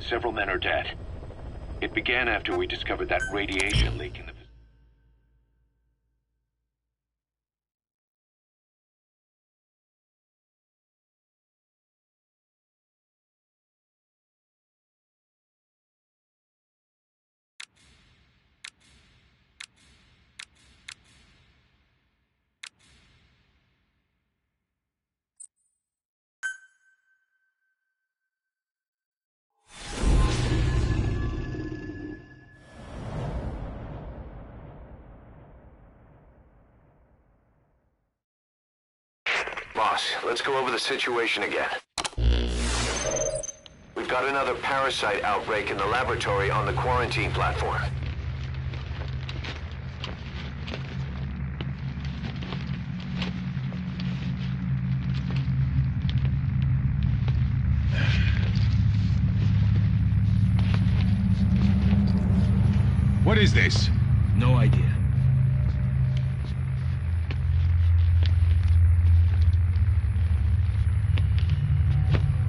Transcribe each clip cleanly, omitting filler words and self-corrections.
several men are dead. It began after we discovered that radiation leak in the... Boss, let's go over the situation again. We've got another parasite outbreak in the laboratory on the quarantine platform. What is this? No idea.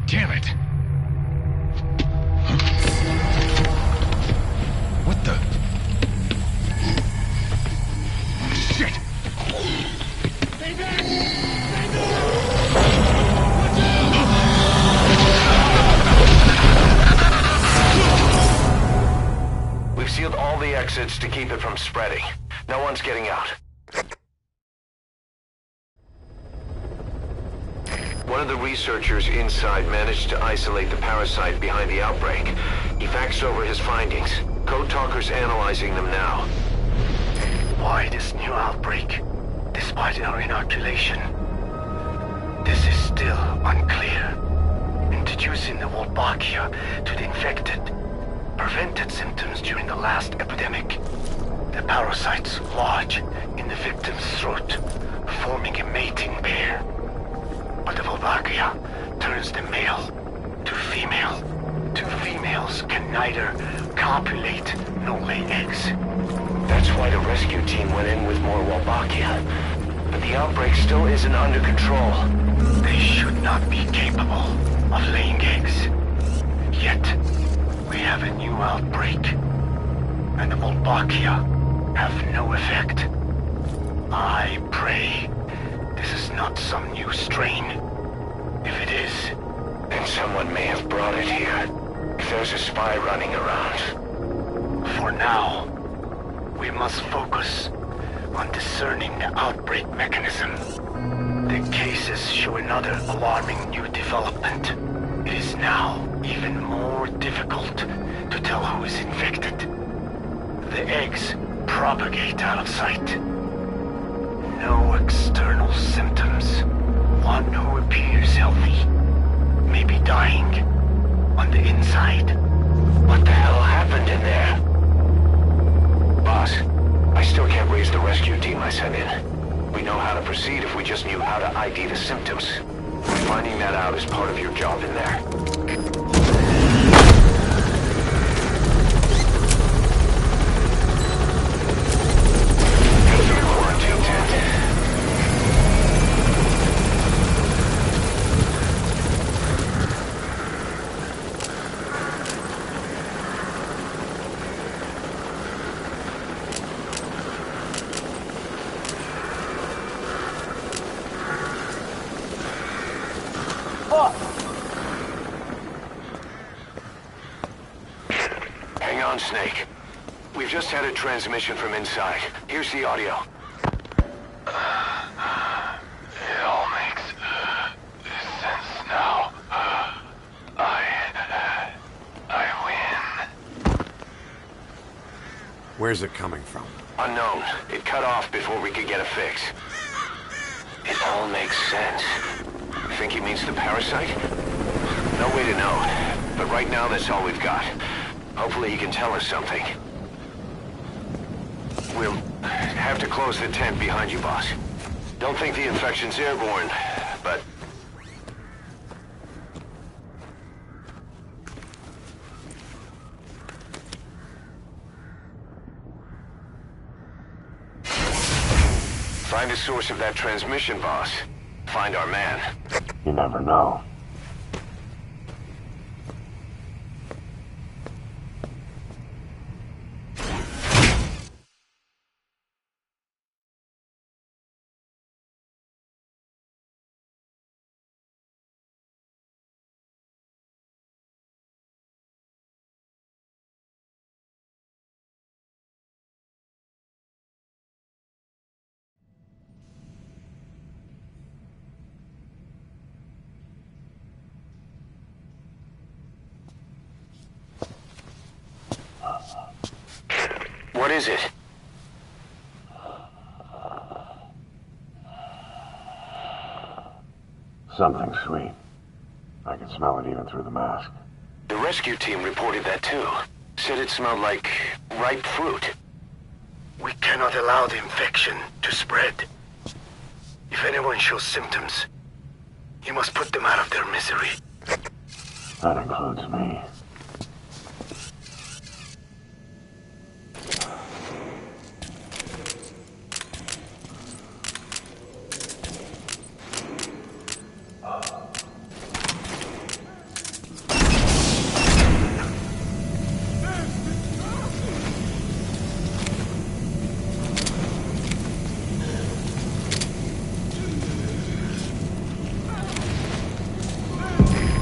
Damn it! What the? Shit! Stay back! Stay back! Watch We've sealed all the exits to keep it from spreading. No one's getting out. One of the researchers inside managed to isolate the parasite behind the outbreak. He faxed over his findings. Code Talker's analyzing them now. Why this new outbreak, despite our inoculation? This is still unclear. Introducing the Wolbachia to the infected prevented symptoms during the last epidemic. The parasites lodge in the victim's throat, forming a mating pair. But the Wolbachia turns the male to female. Two females can neither copulate nor lay eggs. That's why the rescue team went in with more Wolbachia. But the outbreak still isn't under control. They should not be capable of laying eggs. Yet, we have a new outbreak. And the Wolbachia have no effect. I pray this is not some new strain. If it is, then someone may have brought it here. If there's a spy running around. For now, we must focus on discerning the outbreak mechanism. The cases show another alarming new development. It is now even more difficult to tell who is infected. The eggs propagate out of sight. No external symptoms. One who appears healthy may be dying on the inside. What the hell happened in there? Boss, I still can't raise the rescue team I sent in. We know how to proceed if we just knew how to ID the symptoms. Finding that out is part of your job in there. Quarantine tent. Hang on, Snake. We've just had a transmission from inside. Here's the audio. It all makes sense now. I win. Where's it coming from? Unknown. It cut off before we could get a fix. It all makes sense. Think he means the parasite? No way to know. But right now, that's all we've got. Hopefully he can tell us something. We'll have to close the tent behind you, boss. Don't think the infection's airborne, but... Find the source of that transmission, boss. Find our man. You never know. What is it? Something sweet. I can smell it even through the mask. The rescue team reported that too. Said it smelled like ripe fruit. We cannot allow the infection to spread. If anyone shows symptoms, you must put them out of their misery. That includes me.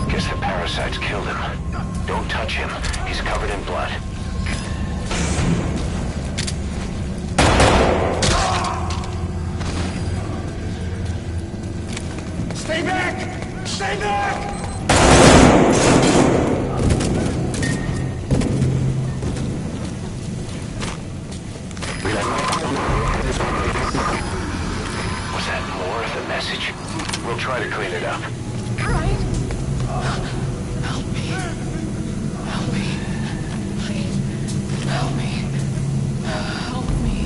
Guess the parasites killed him. Don't touch him. He's covered in blood. Stay back! Stay back! Was that more of the message? We'll try to clean it up. Right? Help me. Help me. Please. Help me. Help me.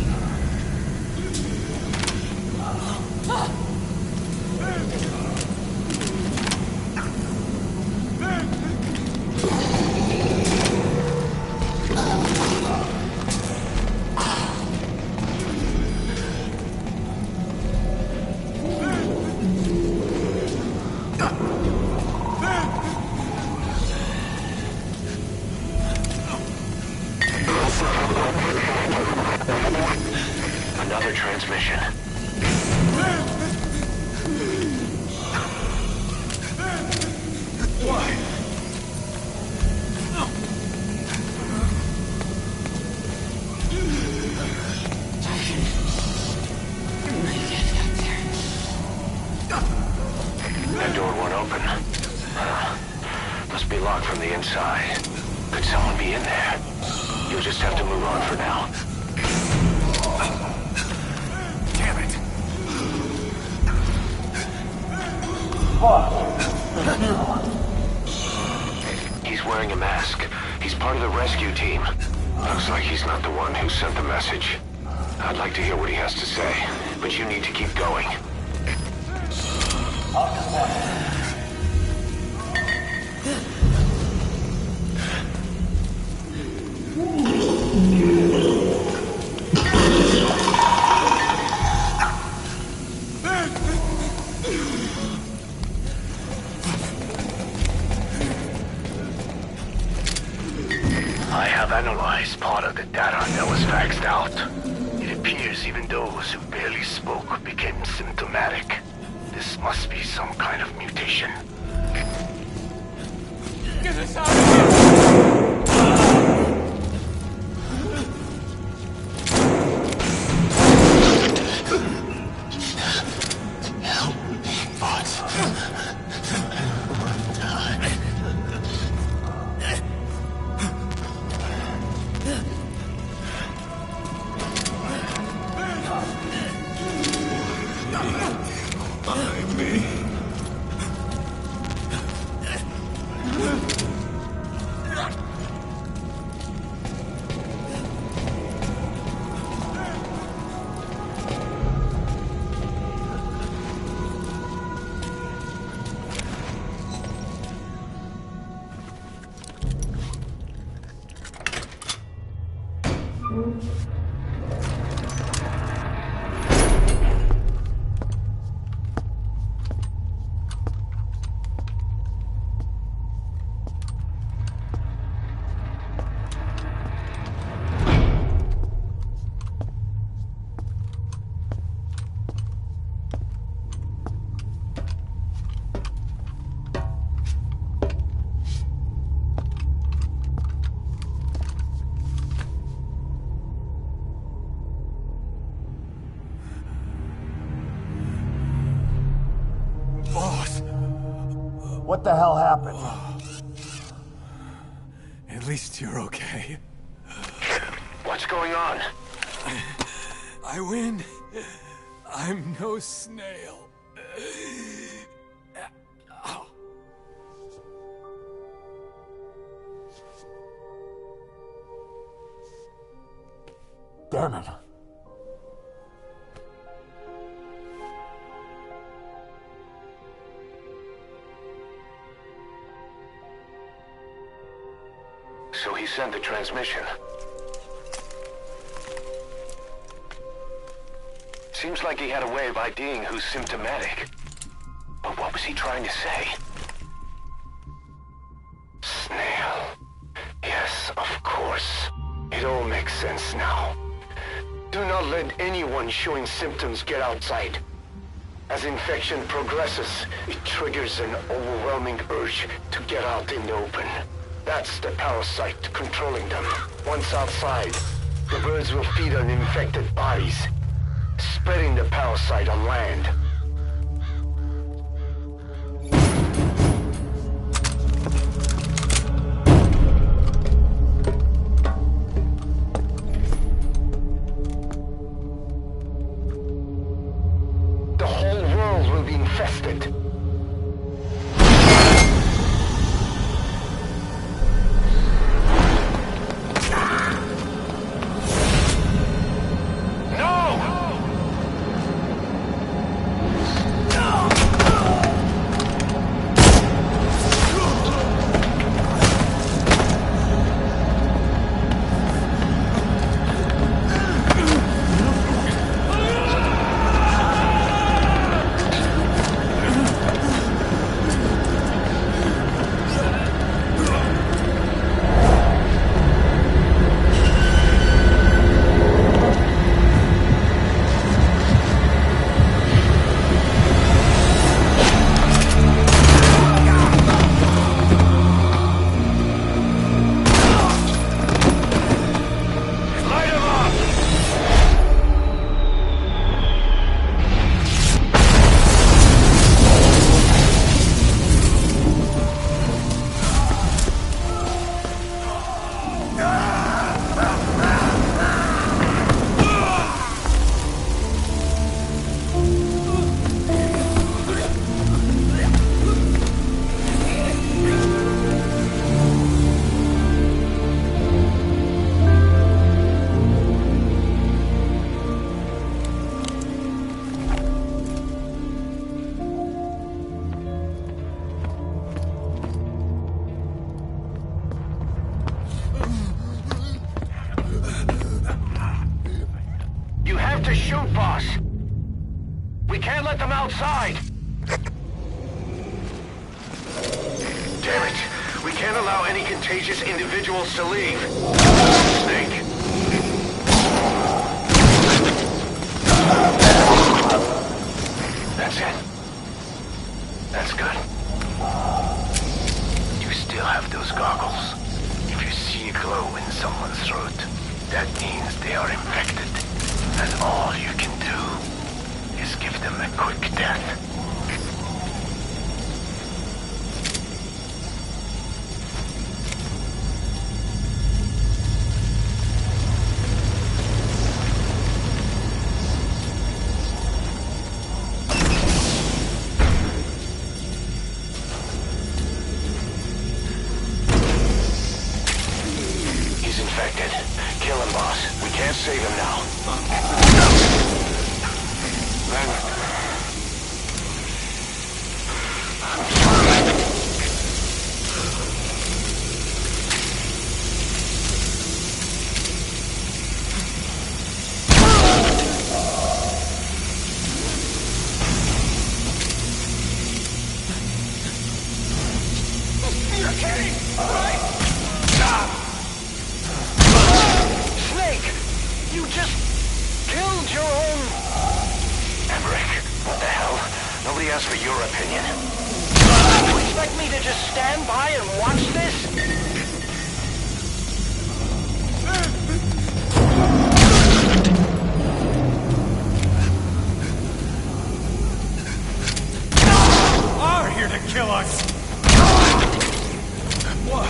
Another transmission. That door won't open. Must be locked from the inside. Could someone be in there? You'll just have to move on for now. Damn it! He's wearing a mask. He's part of the rescue team. Looks like he's not the one who sent the message. I'd like to hear what he has to say, but you need to keep going. I have analyzed part of the data that was faxed out. It appears even those who barely spoke became symptomatic. This must be some kind of mutation. Get us out of here! What the hell happened? At least you're okay. What What's going on? I win. I'm no snail. Damn it. So he sent the transmission. Seems like he had a way of IDing who's symptomatic. But what was he trying to say? Snail. Yes, of course. It all makes sense now. Do not let anyone showing symptoms get outside. As infection progresses, it triggers an overwhelming urge to get out in the open. That's the parasite controlling them. Once outside, the birds will feed on infected bodies, spreading the parasite on land. The whole world will be infested. To shoot, boss. We can't let them outside. Damn it. We can't allow any contagious individuals to leave. Snake. That's it. That's good. You still have those goggles. If you see a glow in someone's throat, that means they are infected. And all you can do is give them a quick death. He's infected. Kill him, boss. We can't save him now. You're kidding, right? Snake! You just killed your own... Emmerich, what the hell? Nobody asked for your opinion. You expect me to just stand by and watch this? Are here to kill us! Why?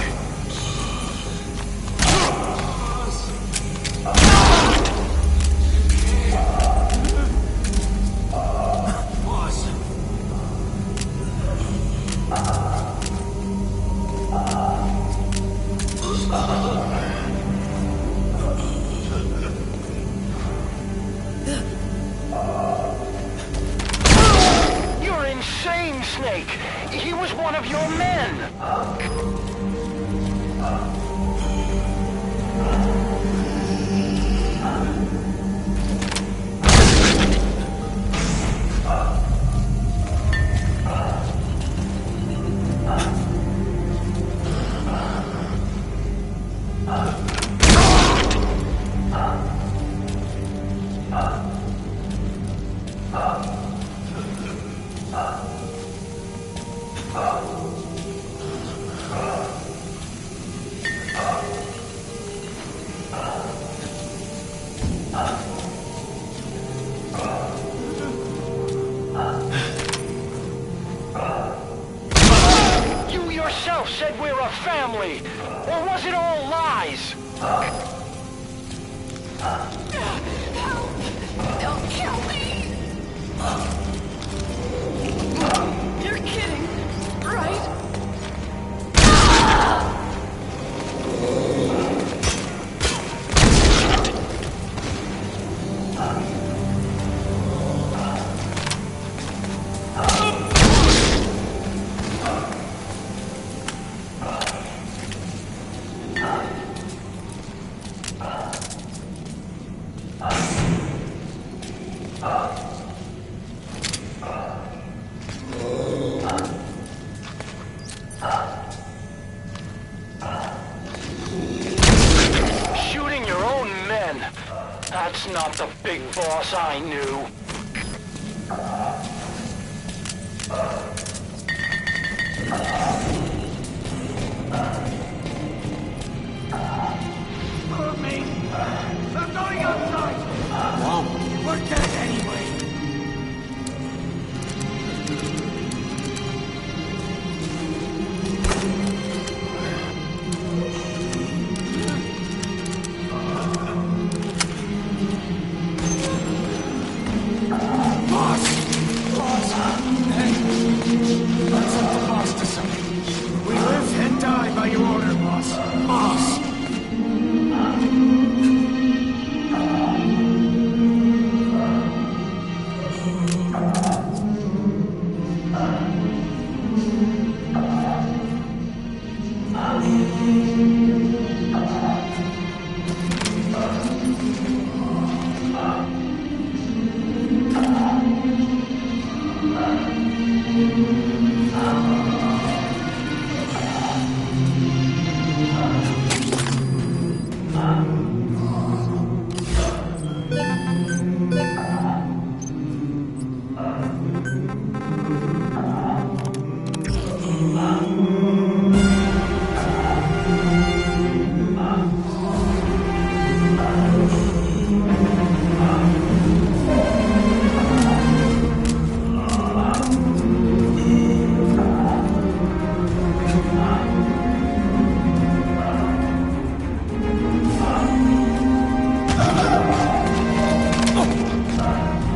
of your men! You yourself said we're a family! Or was it all lies? Help! They'll kill me! You're kidding, right? Shooting your own men! That's not the big boss I knew. Move me! I'm going outside! No! We're dead anyway! Boss! Boss! Hey! What's up the boss to something? We live and die by your order, boss. Boss!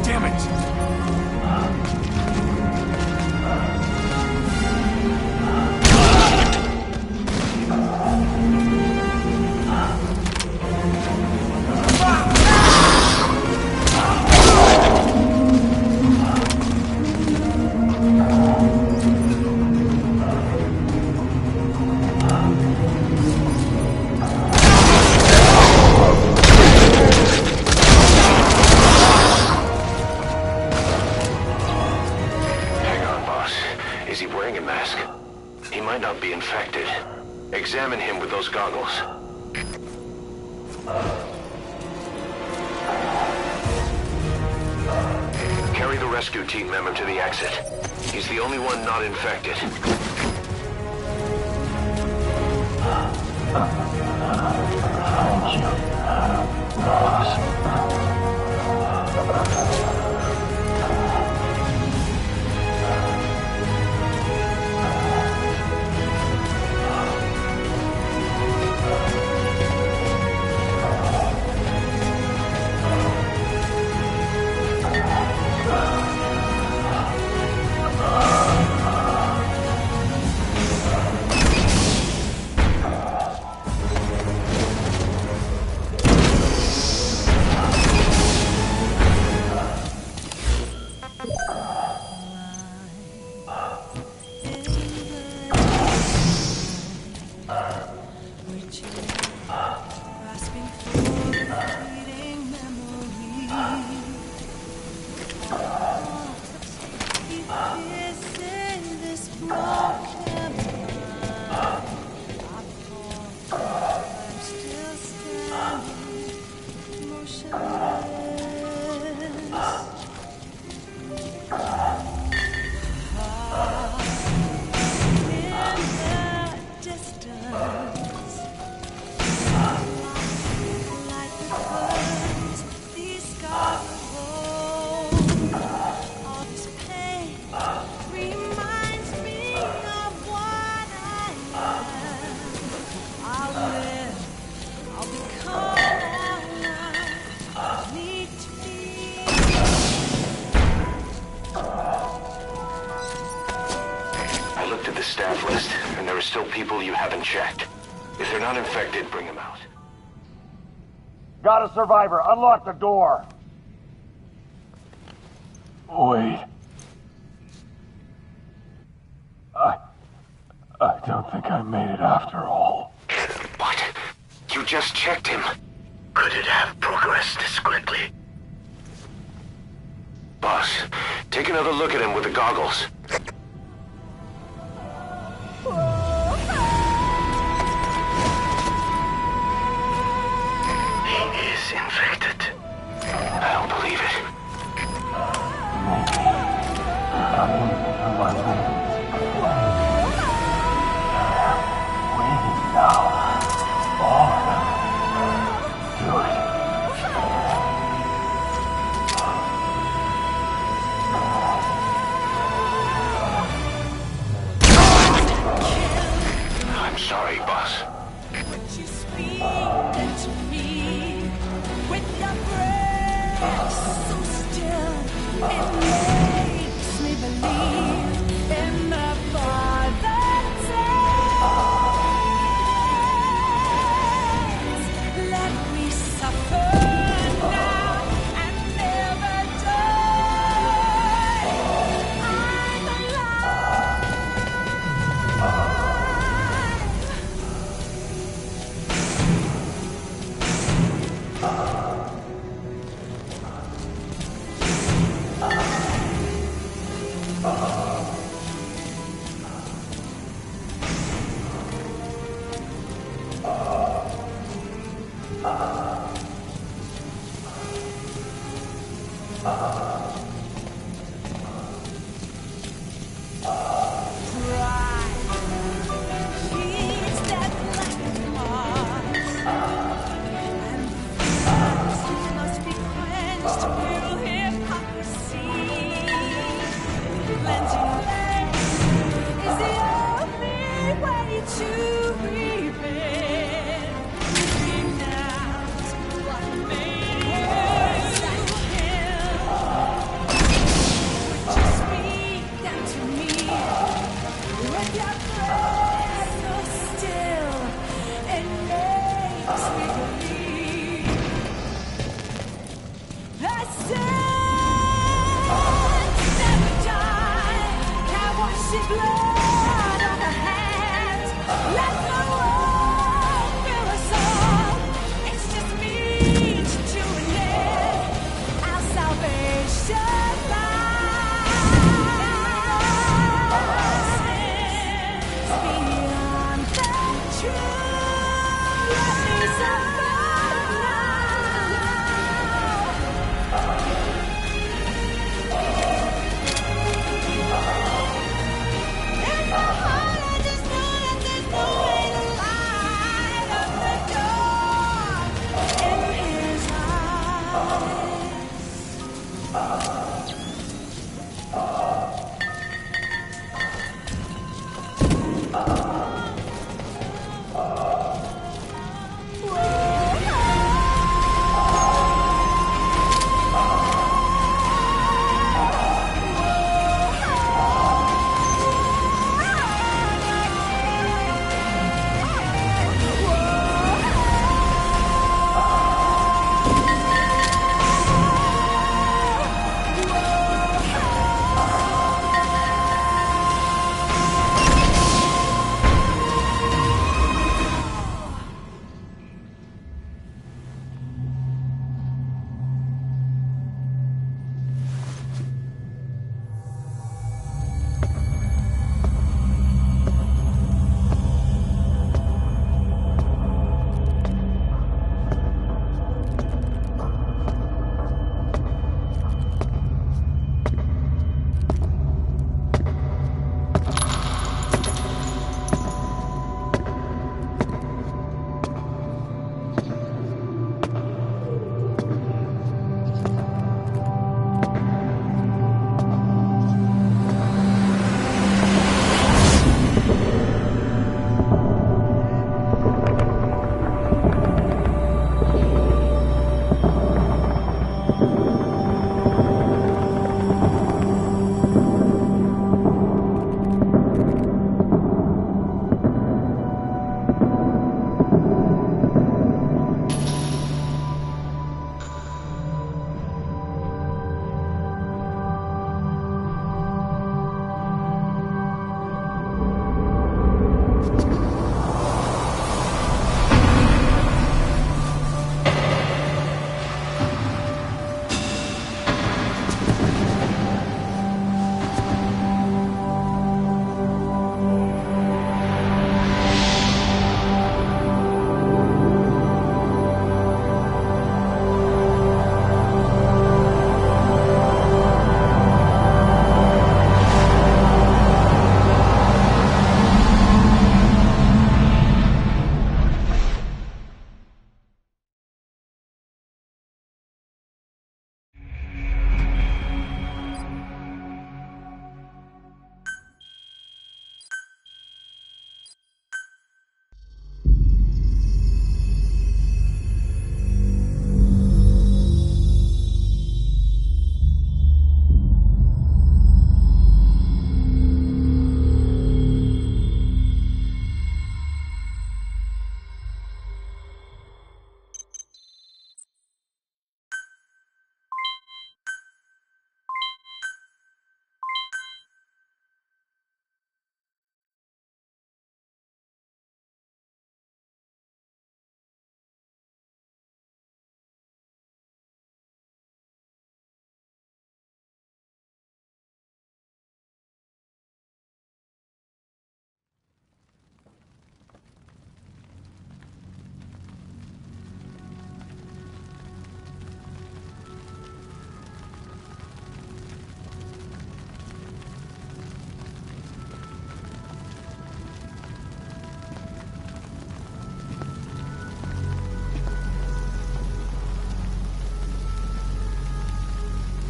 Damn it! Hang on, boss. Is he wearing a mask? He might not be infected. Examine him with those goggles. Carry the rescue team member to the exit. He's the only one not infected. still people you haven't checked. If they're not infected, bring them out. Got a survivor. Unlock the door. Wait. I don't think I made it after all. What? You just checked him. Could it have progressed this quickly? Boss, take another look at him with the goggles. He is infected. I don't believe it. I am in my room. Waiting now. All of them. Do it. I'm sorry, boss. Would you speak into me with your breath so still? It makes me believe in the farther days. Let me suffer now and never die. I'm alive.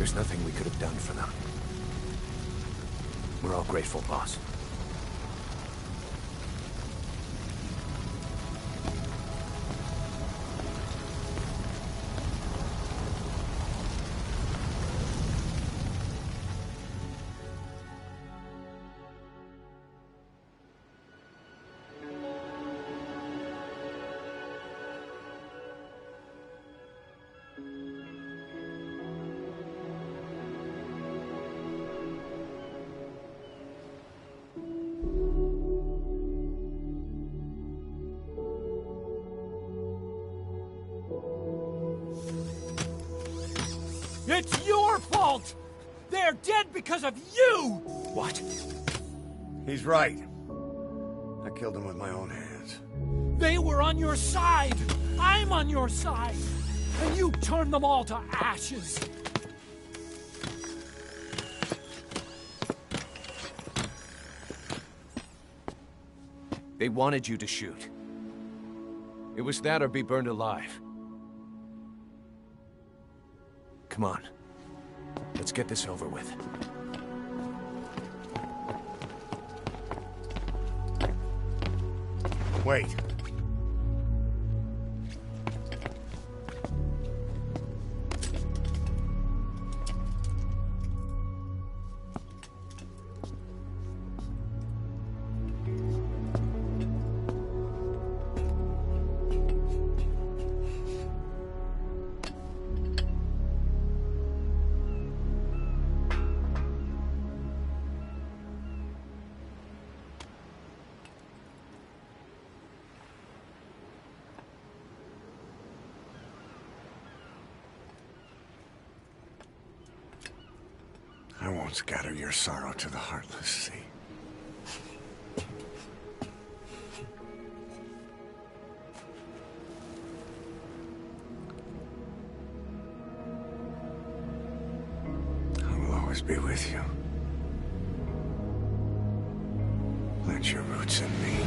There's nothing we could have done for them. We're all grateful, boss. It's your fault! They're dead because of you! What? He's right. I killed him with my own hands. They were on your side! I'm on your side! And you turned them all to ashes! They wanted you to shoot. It was that or be burned alive. Come on. Let's get this over with. Wait. I won't scatter your sorrow to the heartless sea. I will always be with you. Plant your roots in me.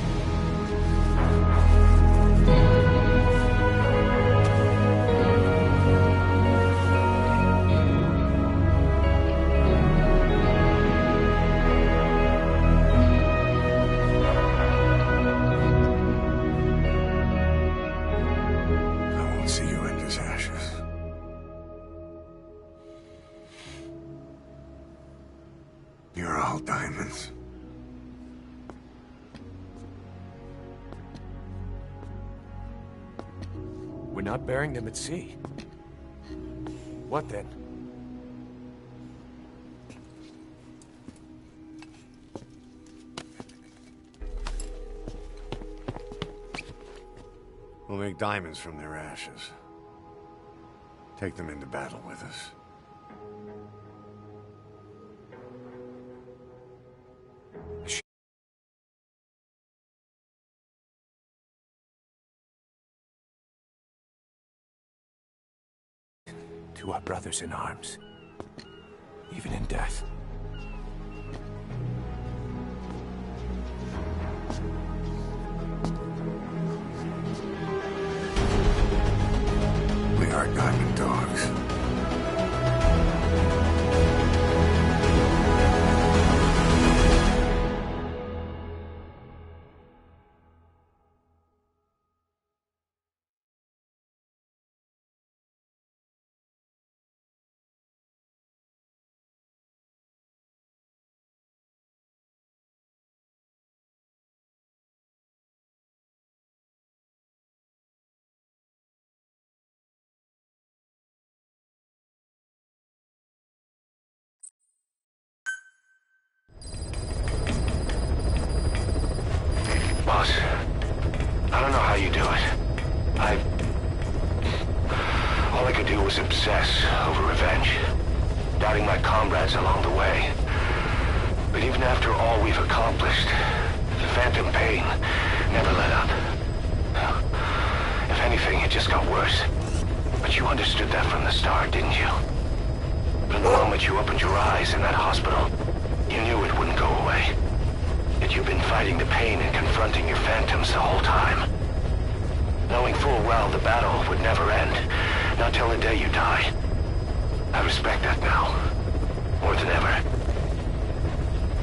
You're all diamonds. We're not burying them at sea. What then? We'll make diamonds from their ashes. Take them into battle with us. To our brothers in arms, even in death. We are diamond dogs. Boss, I don't know how you do it. All I could do was obsess over revenge, doubting my comrades along the way. But even after all we've accomplished, the phantom pain never let up. If anything, it just got worse. But you understood that from the start, didn't you? From the moment you opened your eyes in that hospital, you knew it wouldn't go away. That you've been fighting the pain and confronting your phantoms the whole time. Knowing full well the battle would never end, not till the day you die. I respect that now. More than ever.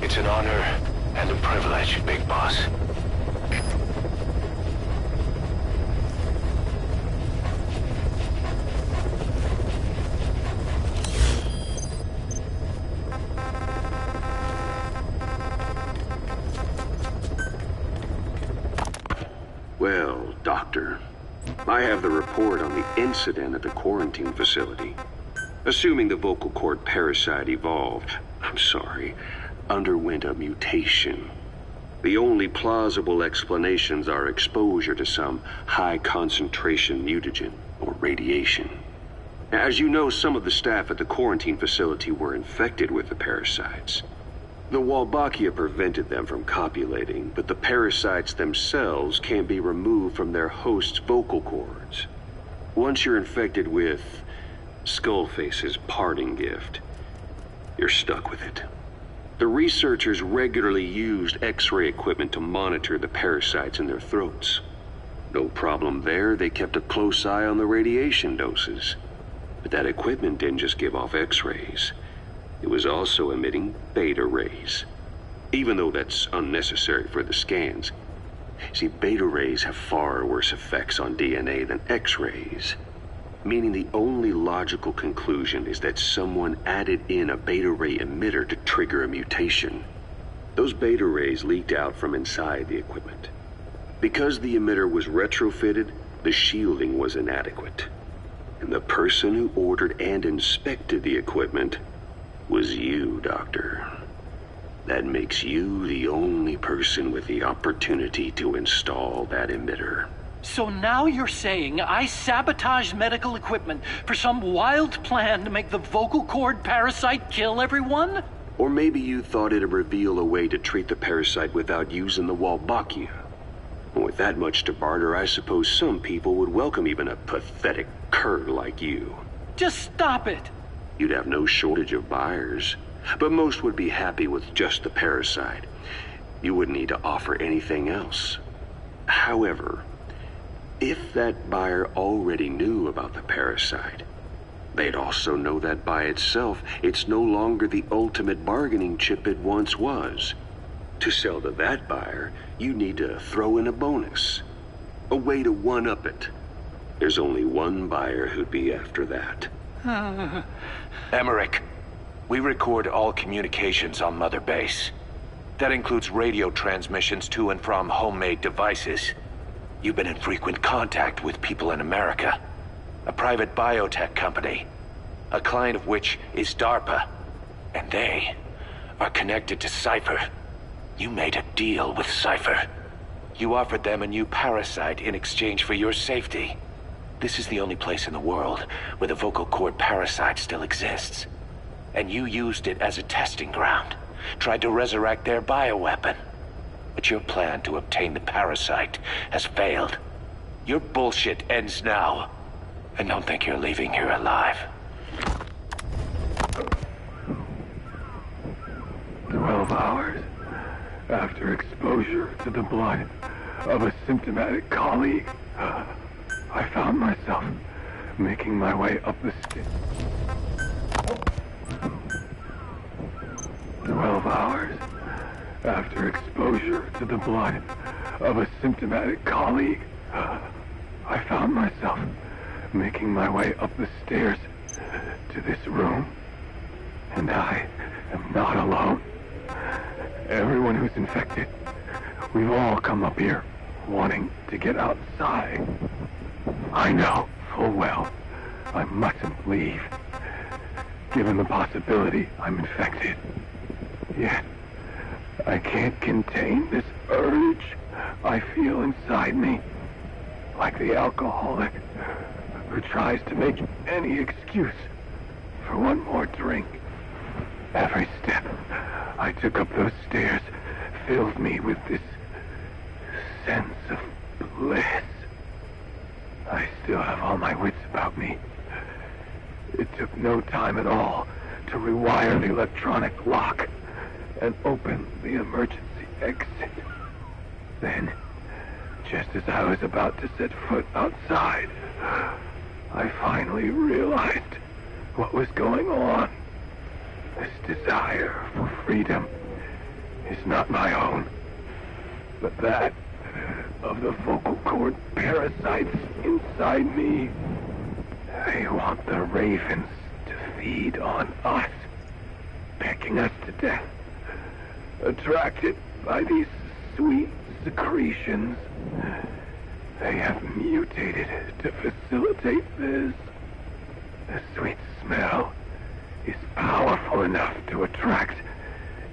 It's an honor and a privilege, Big Boss. Well, Doctor, I have the report on the incident at the quarantine facility. Assuming the vocal cord parasite underwent a mutation. The only plausible explanations are exposure to some high-concentration mutagen or radiation. As you know, some of the staff at the quarantine facility were infected with the parasites. The Wolbachia prevented them from copulating, but the parasites themselves can't be removed from their host's vocal cords. Once you're infected with Skullface's parting gift, you're stuck with it. The researchers regularly used X-ray equipment to monitor the parasites in their throats. No problem there, they kept a close eye on the radiation doses. But that equipment didn't just give off X-rays. It was also emitting beta rays. Even though that's unnecessary for the scans. See, beta rays have far worse effects on DNA than X-rays. Meaning the only logical conclusion is that someone added in a beta ray emitter to trigger a mutation. Those beta rays leaked out from inside the equipment. Because the emitter was retrofitted, the shielding was inadequate. And the person who ordered and inspected the equipment was you, Doctor. That makes you the only person with the opportunity to install that emitter. So now you're saying I sabotaged medical equipment for some wild plan to make the vocal cord parasite kill everyone? Or maybe you thought it'd reveal a way to treat the parasite without using the Wolbachia. With that much to barter, I suppose some people would welcome even a pathetic cur like you. Just stop it! You'd have no shortage of buyers, but most would be happy with just the parasite. You wouldn't need to offer anything else. However, if that buyer already knew about the parasite, they'd also know that by itself, it's no longer the ultimate bargaining chip it once was. To sell to that buyer, you need to throw in a bonus. A way to one-up it. There's only one buyer who'd be after that. Emmerich, we record all communications on Mother Base. That includes radio transmissions to and from homemade devices. You've been in frequent contact with people in America. A private biotech company. A client of which is DARPA. And they are connected to Cypher. You made a deal with Cypher. You offered them a new parasite in exchange for your safety. This is the only place in the world where the vocal cord parasite still exists. And you used it as a testing ground. Tried to resurrect their bioweapon. But your plan to obtain the parasite has failed. Your bullshit ends now. And don't think you're leaving here alive. 12 hours after exposure to the blood of a symptomatic colleague, I found myself making my way up the stairs. 12 hours after exposure to the blood of a symptomatic colleague, I found myself making my way up the stairs to this room. And I am not alone. Everyone who's infected, we've all come up here wanting to get outside. I know full well I mustn't leave, given the possibility I'm infected. Yet, I can't contain this urge I feel inside me, like the alcoholic who tries to make any excuse for one more drink. Every step I took up those stairs filled me with this sense of bliss. I still have all my wits about me. It took no time at all to rewire the electronic lock and open the emergency exit. Then, just as I was about to set foot outside, I finally realized what was going on. This desire for freedom is not my own, but that of the vocal cord parasites inside me. They want the ravens to feed on us, pecking us to death, attracted by these sweet secretions. They have mutated to facilitate this. The sweet smell is powerful enough to attract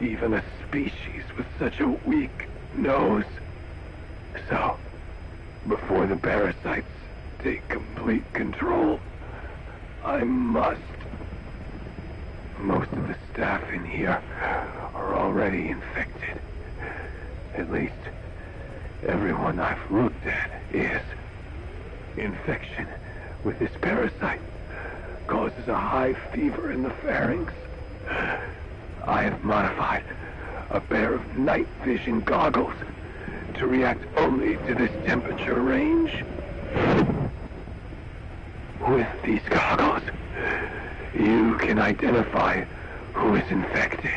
even a species with such a weak nose. So, before the parasites take complete control, I must. Most of the staff in here are already infected. At least, everyone I've looked at is. Infection with this parasite causes a high fever in the pharynx. I have modified a pair of night vision goggles to react only to this temperature range. With these goggles, you can identify who is infected.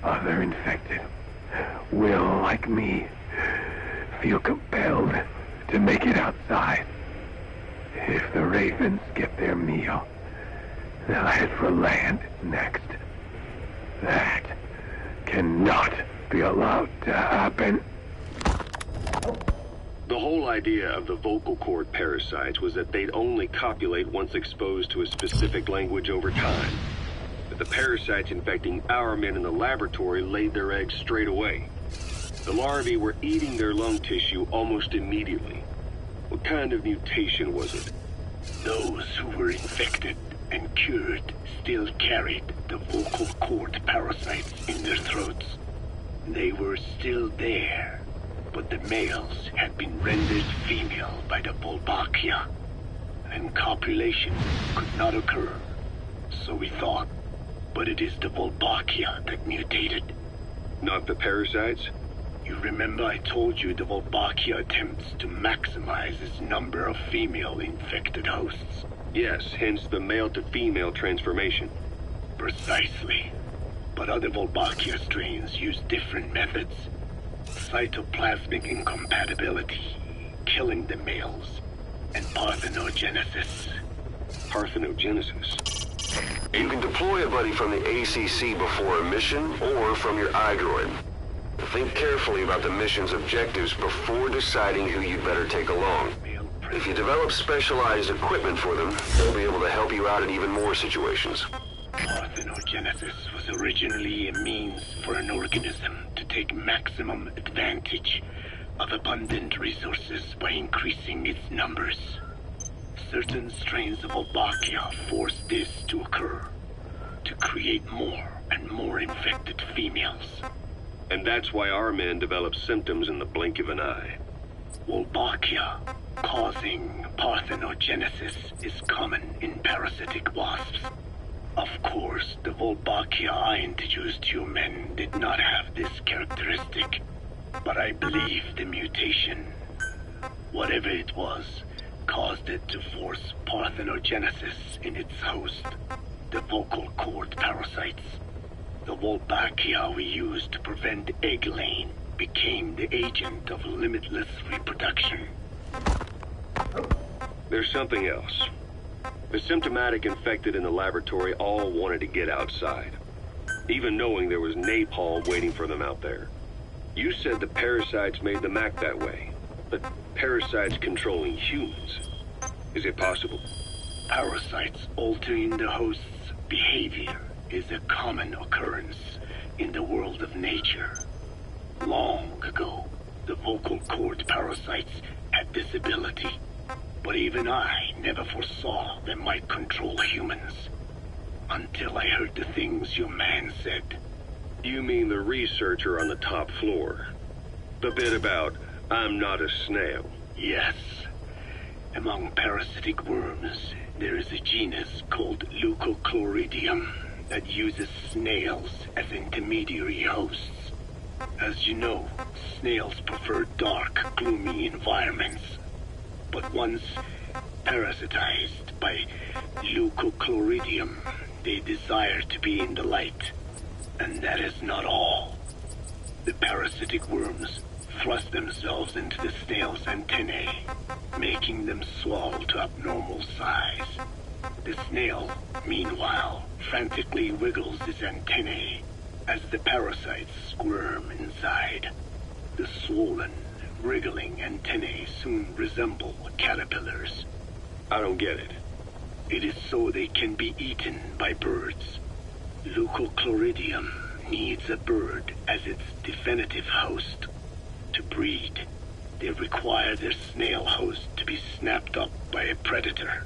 Other infected will, like me, feel compelled to make it outside. If the ravens get their meal, they'll head for land next. That cannot be allowed to happen. The whole idea of the vocal cord parasites was that they'd only copulate once exposed to a specific language over time. But the parasites infecting our men in the laboratory laid their eggs straight away. The larvae were eating their lung tissue almost immediately. What kind of mutation was it? Those who were infected and cured still carried the vocal cord parasites in their throats. They were still there, but the males had been rendered female by the Wolbachia, and copulation could not occur. So we thought, but it is the Wolbachia that mutated. Not the parasites? You remember I told you the Wolbachia attempts to maximize its number of female infected hosts? Yes, hence the male-to-female transformation. Precisely. But other Wolbachia strains use different methods. Cytoplasmic incompatibility, killing the males, and parthenogenesis. Parthenogenesis? You can deploy a buddy from the ACC before a mission, or from your iDroid. Think carefully about the mission's objectives before deciding who you'd better take along. If you develop specialized equipment for them, they'll be able to help you out in even more situations. Parthenogenesis was originally a means for an organism to take maximum advantage of abundant resources by increasing its numbers. Certain strains of Wolbachia force this to occur, to create more and more infected females. And that's why our men develop symptoms in the blink of an eye. Wolbachia causing parthenogenesis is common in parasitic wasps. Of course, the Wolbachia I introduced to you men did not have this characteristic, but I believe the mutation, whatever it was, caused it to force parthenogenesis in its host, the vocal cord parasites. The Wolbachia we used to prevent egg laying became the agent of limitless reproduction. There's something else. The symptomatic infected in the laboratory all wanted to get outside, even knowing there was napalm waiting for them out there. You said the parasites made them act that way, but parasites controlling humans. Is it possible? Parasites altering the host's behavior is a common occurrence in the world of nature. Long ago, the vocal cord parasites had this ability, but even I never foresaw they might control humans. Until I heard the things your man said. You mean the researcher on the top floor? The bit about, I'm not a snail? Yes. Among parasitic worms, there is a genus called Leucochloridium that uses snails as intermediary hosts. As you know, snails prefer dark, gloomy environments. But once parasitized by leucochloridium. They desire to be in the light. And that is not all. The parasitic worms thrust themselves into the snail's antennae, making them swell to abnormal size. The snail, meanwhile, frantically wiggles its antennae as the parasites squirm inside. The swollen, wriggling antennae soon resemble caterpillars. I don't get it. It is so they can be eaten by birds. Leucochloridium needs a bird as its definitive host. To breed, they require their snail host to be snapped up by a predator.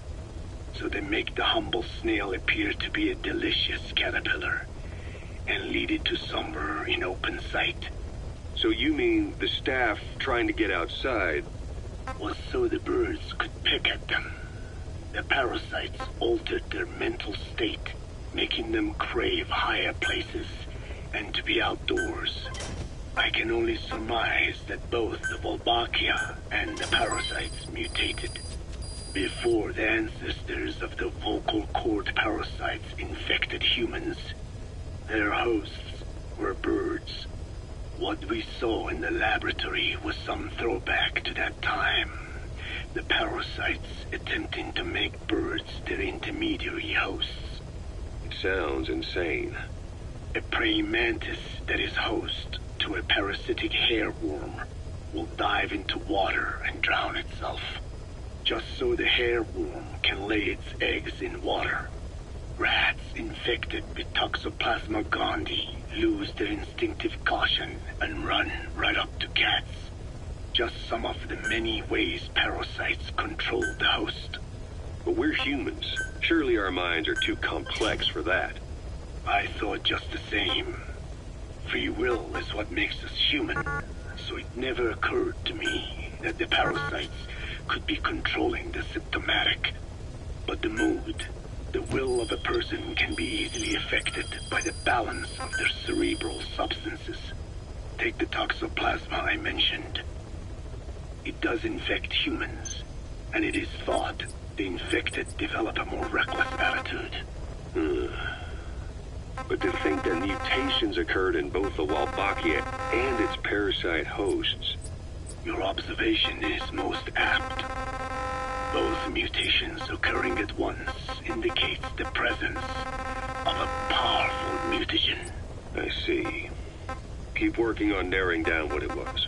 So they make the humble snail appear to be a delicious caterpillar and lead it to somewhere in open sight. So you mean the staff trying to get outside was so the birds could pick at them. The parasites altered their mental state, making them crave higher places and to be outdoors. I can only surmise that both the Wolbachia and the parasites mutated before the ancestors of the vocal cord parasites infected humans. Their hosts were birds. What we saw in the laboratory was some throwback to that time. The parasites attempting to make birds their intermediary hosts. It sounds insane. A praying mantis that is host to a parasitic hairworm will dive into water and drown itself, just so the hairworm can lay its eggs in water. Rats infected with Toxoplasma gondii lose their instinctive caution and run right up to cats. Just some of the many ways parasites control the host. But we're humans. Surely our minds are too complex for that. I thought just the same. Free will is what makes us human, so it never occurred to me that the parasites could be controlling the symptomatic. But the mood, the will of a person can be easily affected by the balance of their cerebral substances. Take the toxoplasma I mentioned. It does infect humans, and it is thought the infected develop a more reckless attitude. But to think that mutations occurred in both the Wolbachia and its parasite hosts. Your observation is most apt. Both mutations occurring at once indicates the presence of a powerful mutagen. I see. Keep working on narrowing down what it was.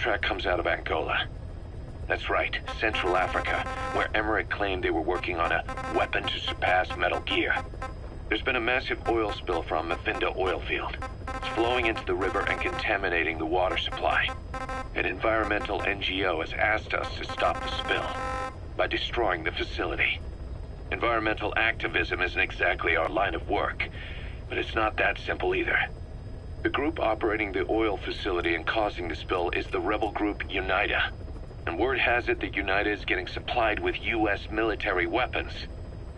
contract comes out of Angola. That's right, Central Africa, where Emmerich claimed they were working on a weapon to surpass Metal Gear. There's been a massive oil spill from Mafinda oil field. It's flowing into the river and contaminating the water supply. An environmental NGO has asked us to stop the spill by destroying the facility. Environmental activism isn't exactly our line of work, but it's not that simple either. The group operating the oil facility and causing the spill is the rebel group UNITA. And word has it that UNITA is getting supplied with U.S. military weapons.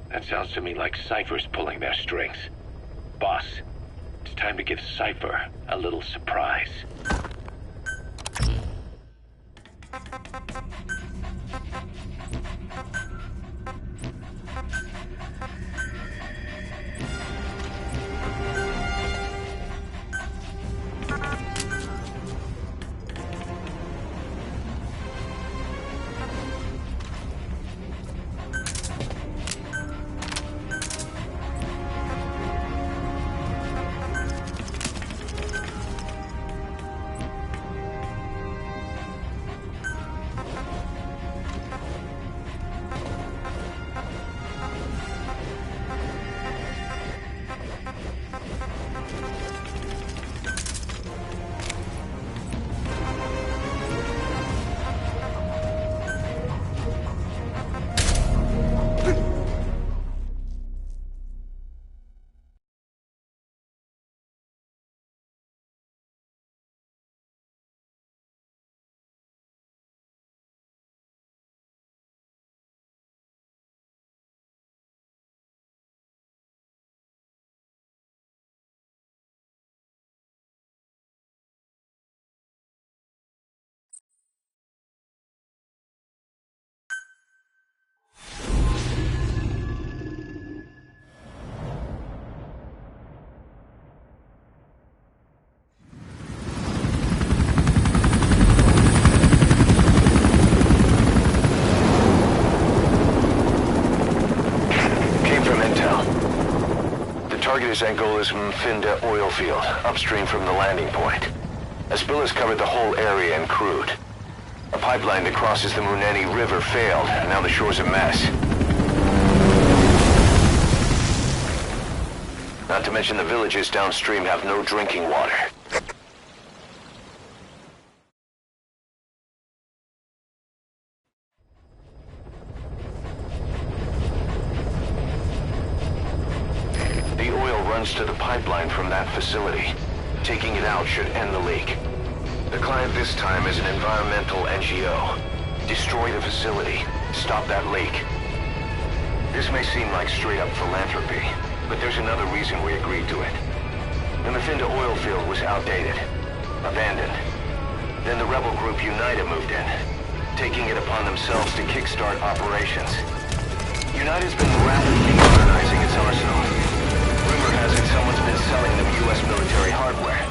That sounds to me like Cypher's pulling their strings. Boss, it's time to give Cypher a little surprise. Target is Angola's Mafinda oil field, upstream from the landing point. A spill has covered the whole area and crude. A pipeline that crosses the Muneni River failed, and now the shore's a mess. Not to mention the villages downstream have no drinking water. To the pipeline from that facility. Taking it out should end the leak. The client this time is an environmental NGO. Destroy the facility. Stop that leak. This may seem like straight-up philanthropy, but there's another reason we agreed to it. The Mafinda oil field was outdated, abandoned. Then the rebel group UNITA moved in, taking it upon themselves to kickstart operations. UNITA's been rapidly modernizing its arsenal. Rumor has it someone's been selling them U.S. military hardware.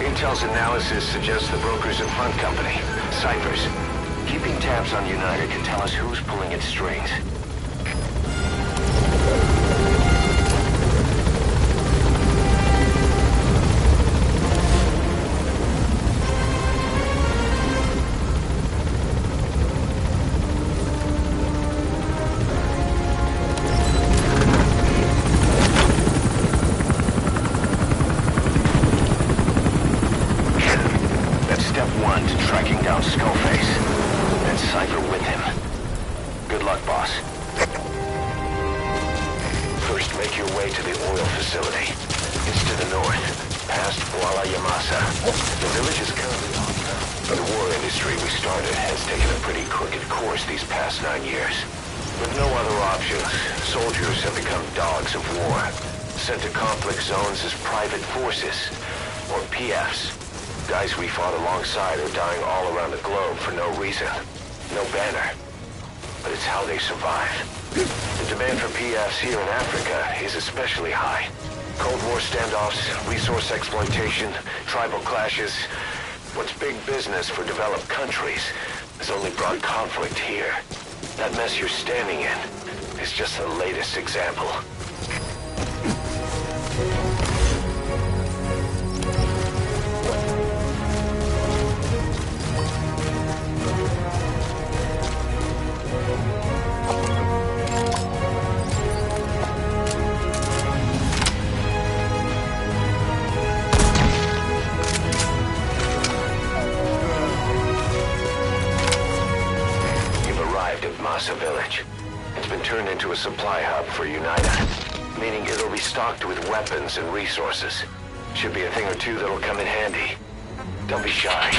Intel's analysis suggests the broker's a front company, Cyphers. Keeping tabs on UNITA can tell us who's pulling its strings. Sent to conflict zones as private forces, or PFs. Guys we fought alongside are dying all around the globe for no reason. No banner. But it's how they survive. The demand for PFs here in Africa is especially high. Cold War standoffs, resource exploitation, tribal clashes. What's big business for developed countries has only brought conflict here. That mess you're standing in is just the latest example. Massa Village. It's been turned into a supply hub for UNITA, meaning it'll be stocked with weapons and resources. Should be a thing or two that'll come in handy. Don't be shy.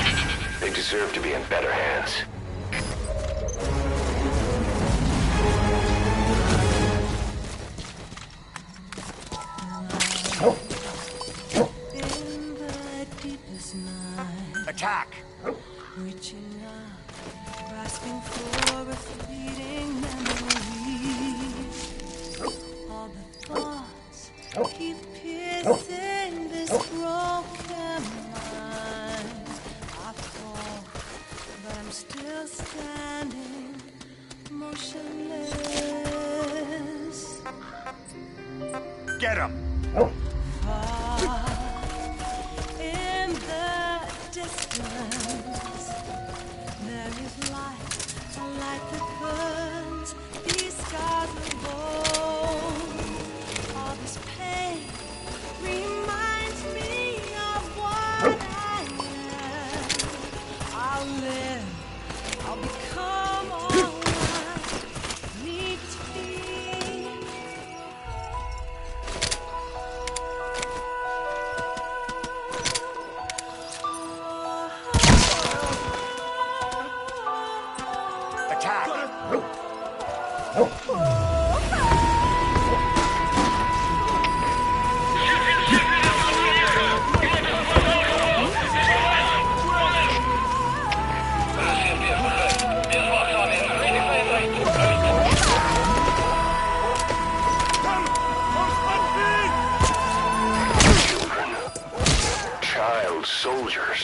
They deserve to be in better hands. Attack! Reaching out, grasping for a fleeting memory. All the thoughts keep piercing this broken mind. I fall, but I'm still standing, motionless. Get him! Far in the distance, there is light, a light that burns these scars of bone. All this pain reminds me of what I am. I'll live, I'll become all I need to be. Attack! Children. Child soldiers.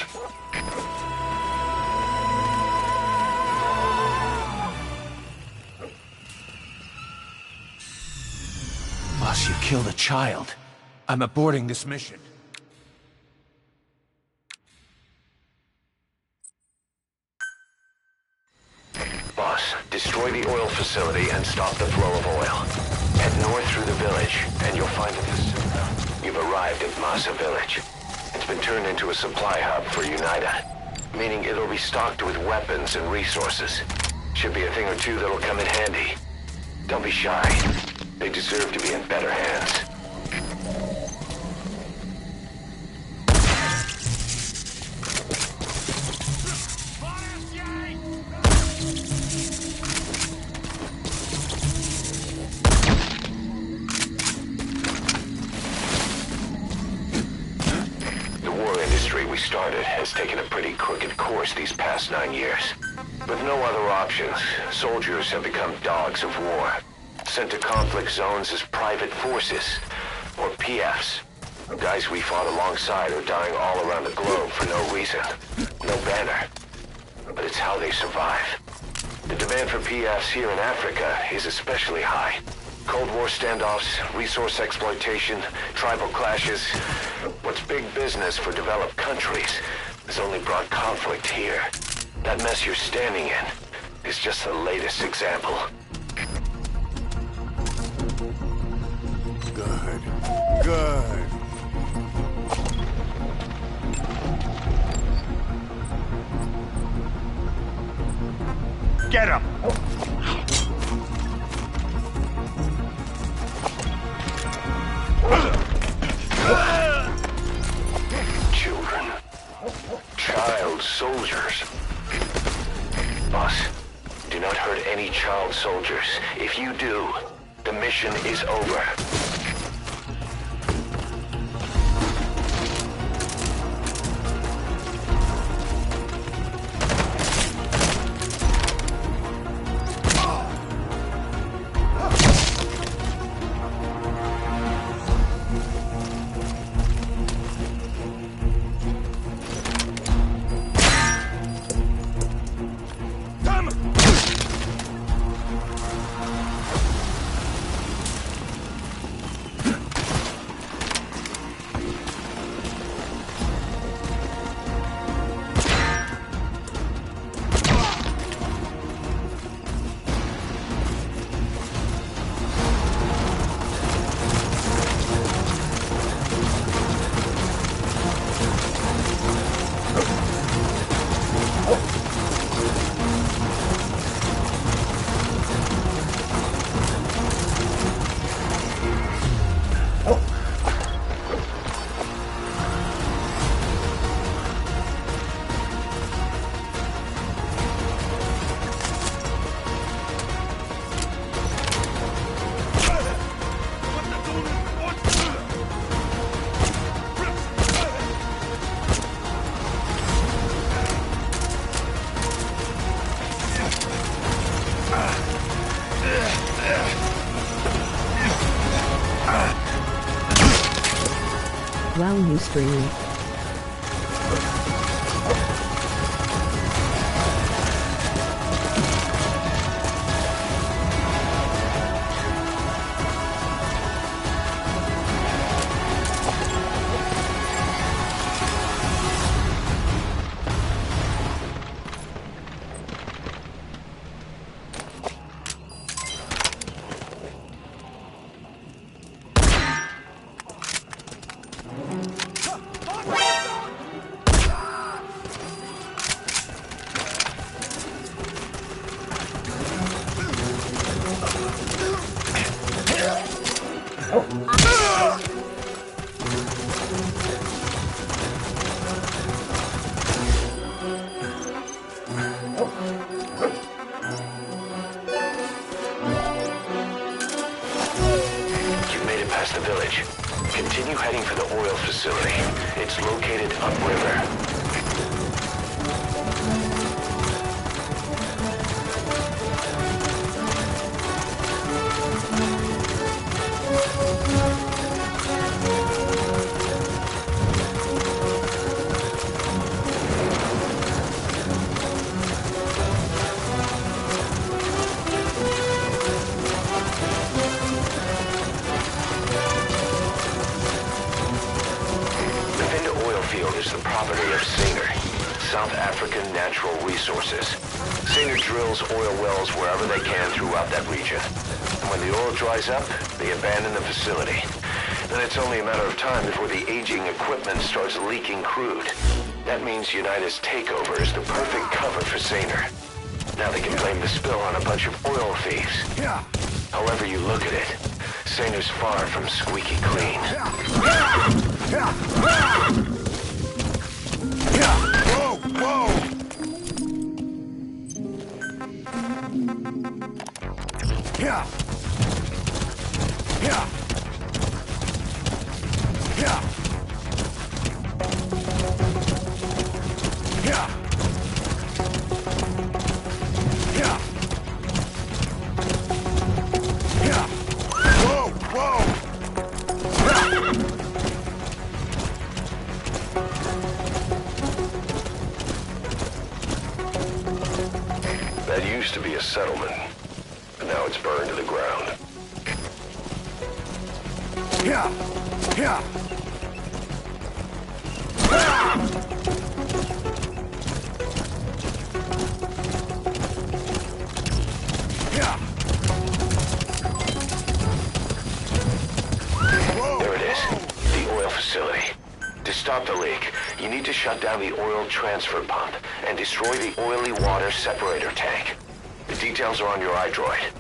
Boss, you killed a child. I'm aborting this mission. Boss, destroy the oil facility and stop the flow of oil. Head north through the village, and you'll find a facility. You've arrived at Massa Village. It's been turned into a supply hub for UNITA, meaning it'll be stocked with weapons and resources. Should be a thing or two that'll come in handy. Don't be shy. They deserve to be in better hands. The war industry we started has taken a pretty crooked course these past 9 years. With no other options, soldiers have become dogs of war, sent to conflict zones as private forces, or PFs. Guys we fought alongside are dying all around the globe for no reason. No banner. But it's how they survive. The demand for PFs here in Africa is especially high. Cold War standoffs, resource exploitation, tribal clashes. What's big business for developed countries has only brought conflict here. That mess you're standing in is just the latest example. Good. Good. Get him! Children. Child soldiers. Boss, do not hurt any child soldiers. If you do, the mission is over. Well, you stream. The village. Continue heading for the oil facility. It's located upriver. Is the property of Saner, South African Natural Resources. Saner drills oil wells wherever they can throughout that region. And when the oil dries up, they abandon the facility. Then it's only a matter of time before the aging equipment starts leaking crude. That means United's takeover is the perfect cover for Saner. Now they can blame the spill on a bunch of oil thieves. However you look at it, Saner's far from squeaky clean. Whoa! Whoa! Yeah! Yeah! Yeah! Yeah! Yeah! Yeah! Whoa! Whoa! That used to be a settlement, but now it's burned to the ground. Yeah! Yeah! There it is, the oil facility. To stop the leak, you need to shut down the oil transfer pump and destroy the oily water separator tank. The details are on your iDroid.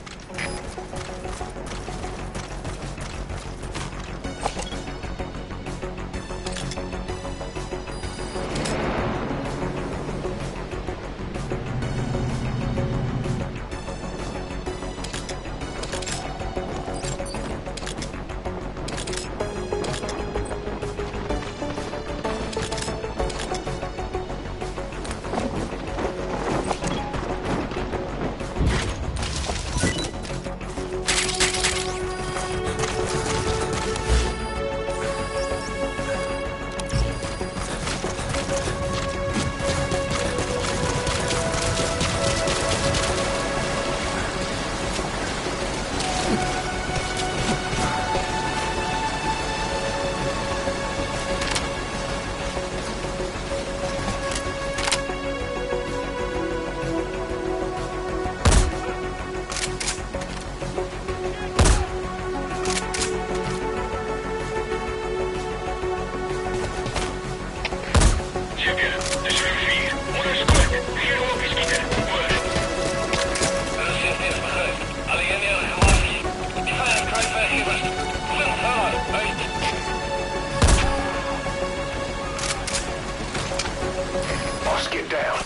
Boss, get down.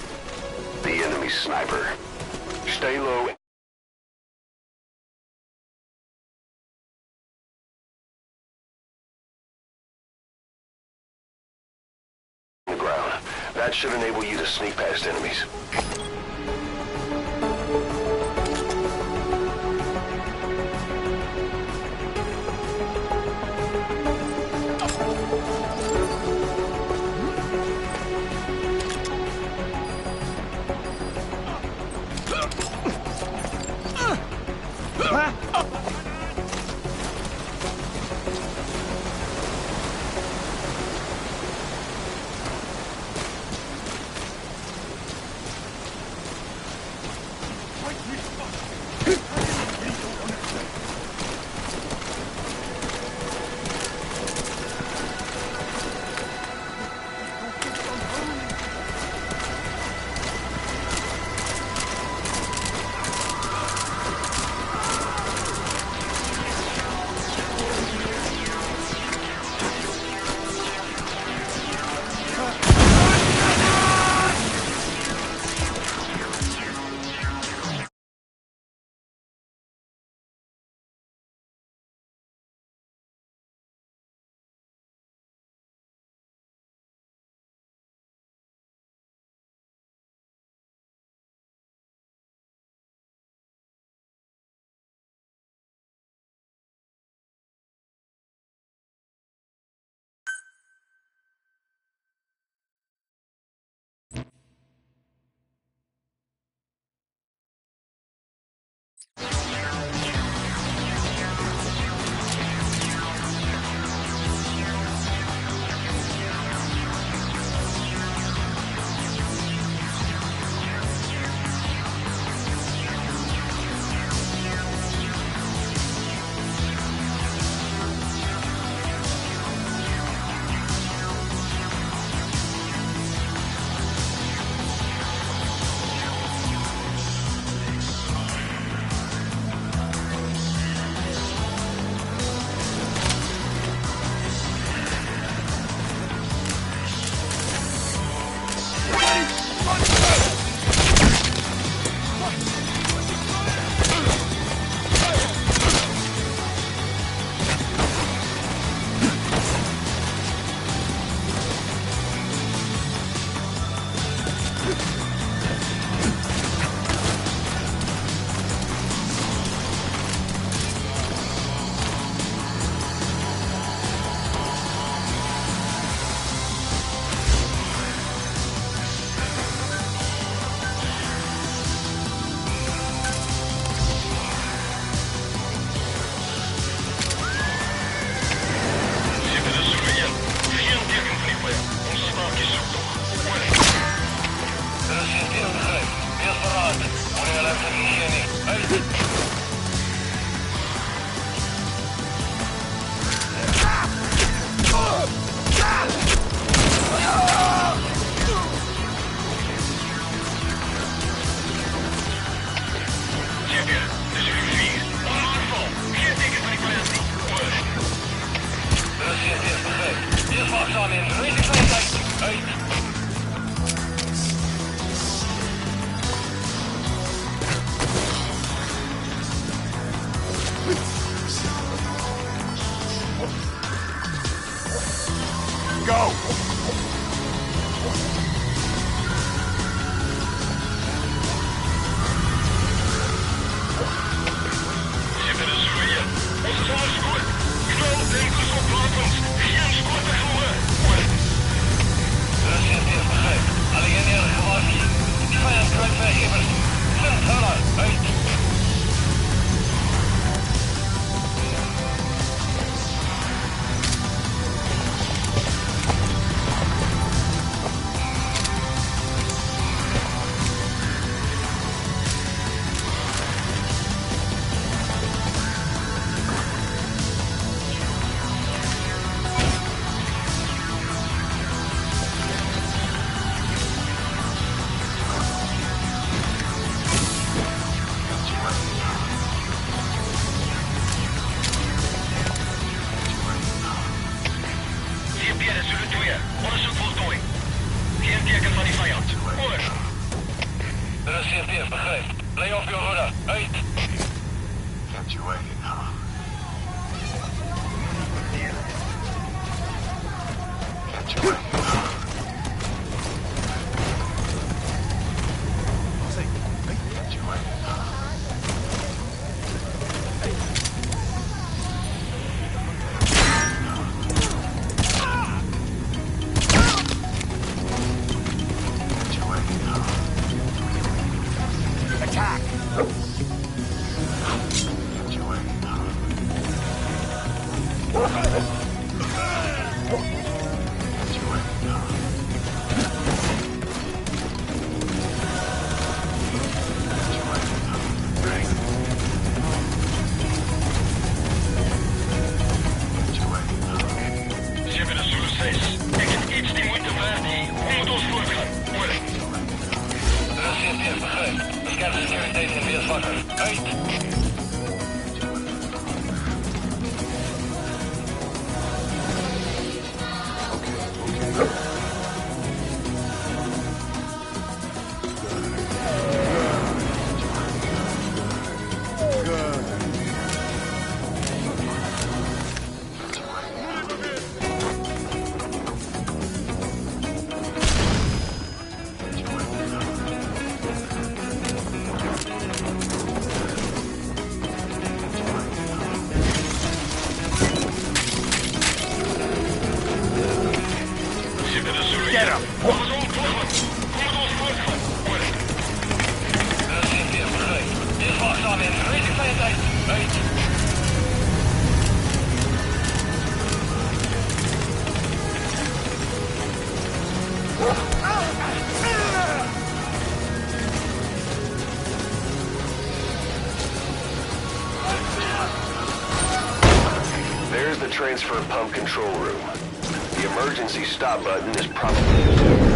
The enemy sniper. Stay low. The ground. That should enable you to sneak past enemies. There's the transfer pump control room. The emergency stop button is probably...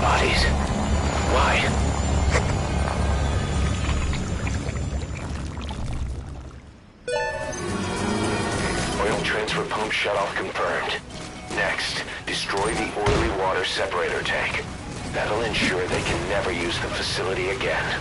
Bodies? Why? Oil transfer pump shutoff confirmed. Next, destroy the oily water separator tank. That'll ensure they can never use the facility again.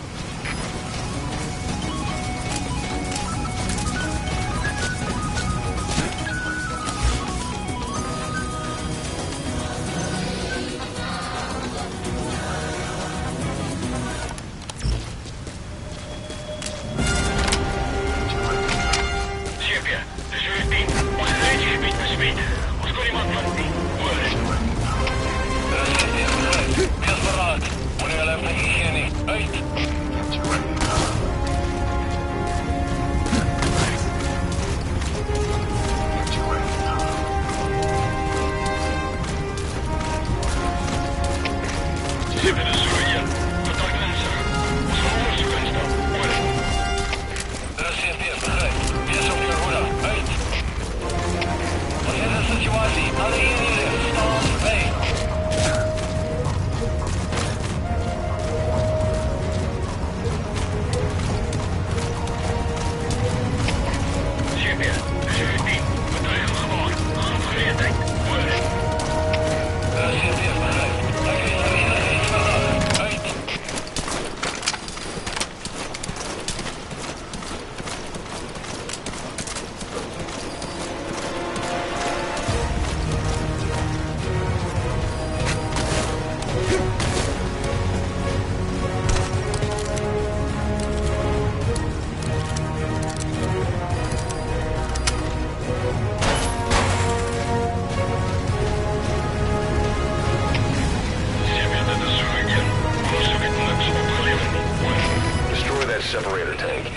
Separator tank.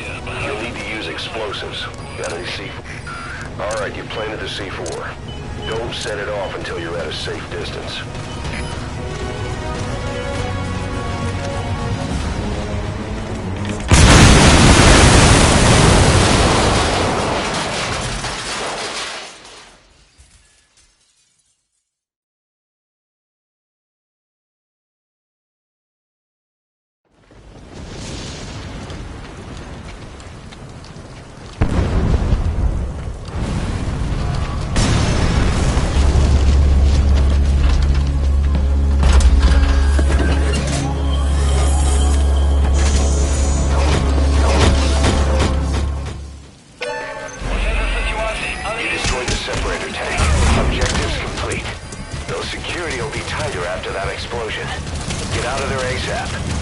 You'll need to use explosives. Got any C4? Alright, you planted the C4. Don't set it off until you're at a safe distance. Get out of there ASAP.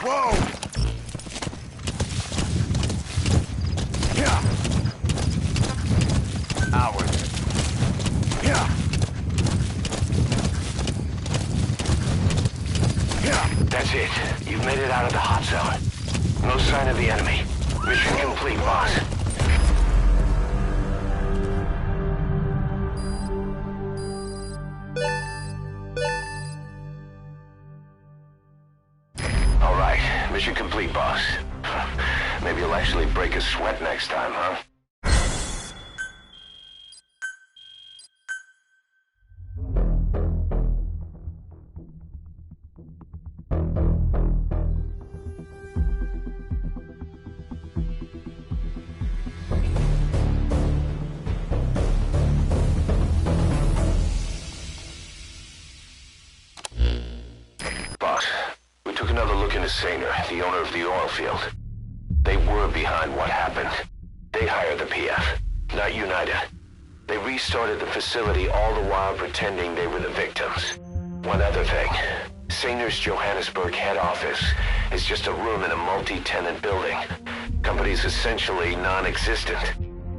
whoa! Yeah. Ours. Yeah. Yeah. That's it. You've made it out of the hot zone. No sign of the enemy. Mission complete, boss. All right. Mission complete, boss. Maybe you'll actually break a sweat next time, huh? Boss, we took another look into Saner, the owner of the oil field. They were behind what happened. They hired the PF, not United. They restarted the facility all the while pretending they were the victims. One other thing. Saner's Johannesburg head office is just a room in a multi-tenant building. Company's essentially non-existent.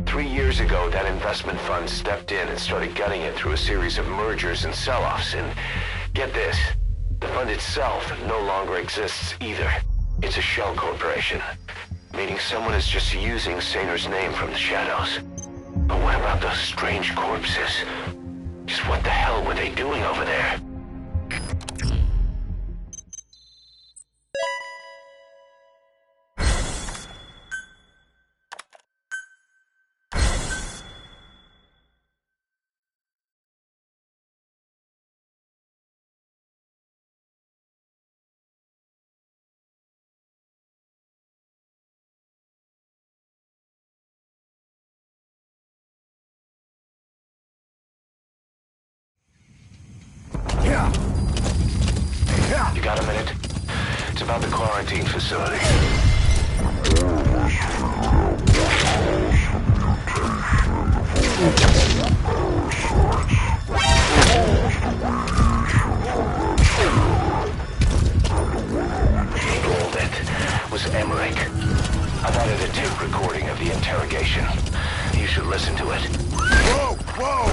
3 years ago, that investment fund stepped in and started gutting it through a series of mergers and sell-offs. And get this, the fund itself no longer exists either. It's a shell corporation, meaning someone is just using Saner's name from the shadows. But what about those strange corpses? Just what the hell were they doing over there? You got a minute? It's about the quarantine facility. Installed it was Emmerich. I've added a tape recording of the interrogation. You should listen to it. Whoa! Whoa!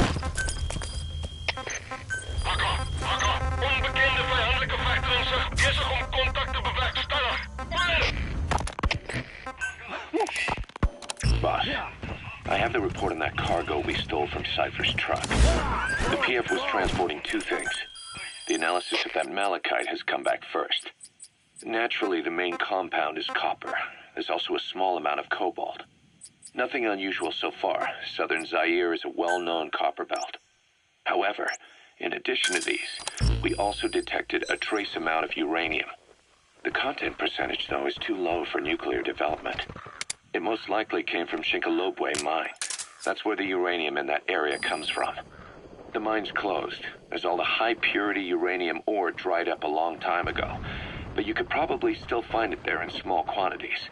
Onbekende vijandelijke vechteronsen bezig om contact te bewerkstelligen. Boss, I have the report on that cargo we stole from Cypher's truck. The PF was transporting two things. The analysis of that malachite has come back first. Naturally, the main compound is copper. There's also a small amount of cobalt. Nothing unusual so far. Southern Zaire is a well-known copper belt. However, in addition to these, we also detected a trace amount of uranium. The content percentage, though, is too low for nuclear development. It most likely came from Shinkalobwe mine. That's where the uranium in that area comes from. The mine's closed, as all the high-purity uranium ore dried up a long time ago. But you could probably still find it there in small quantities.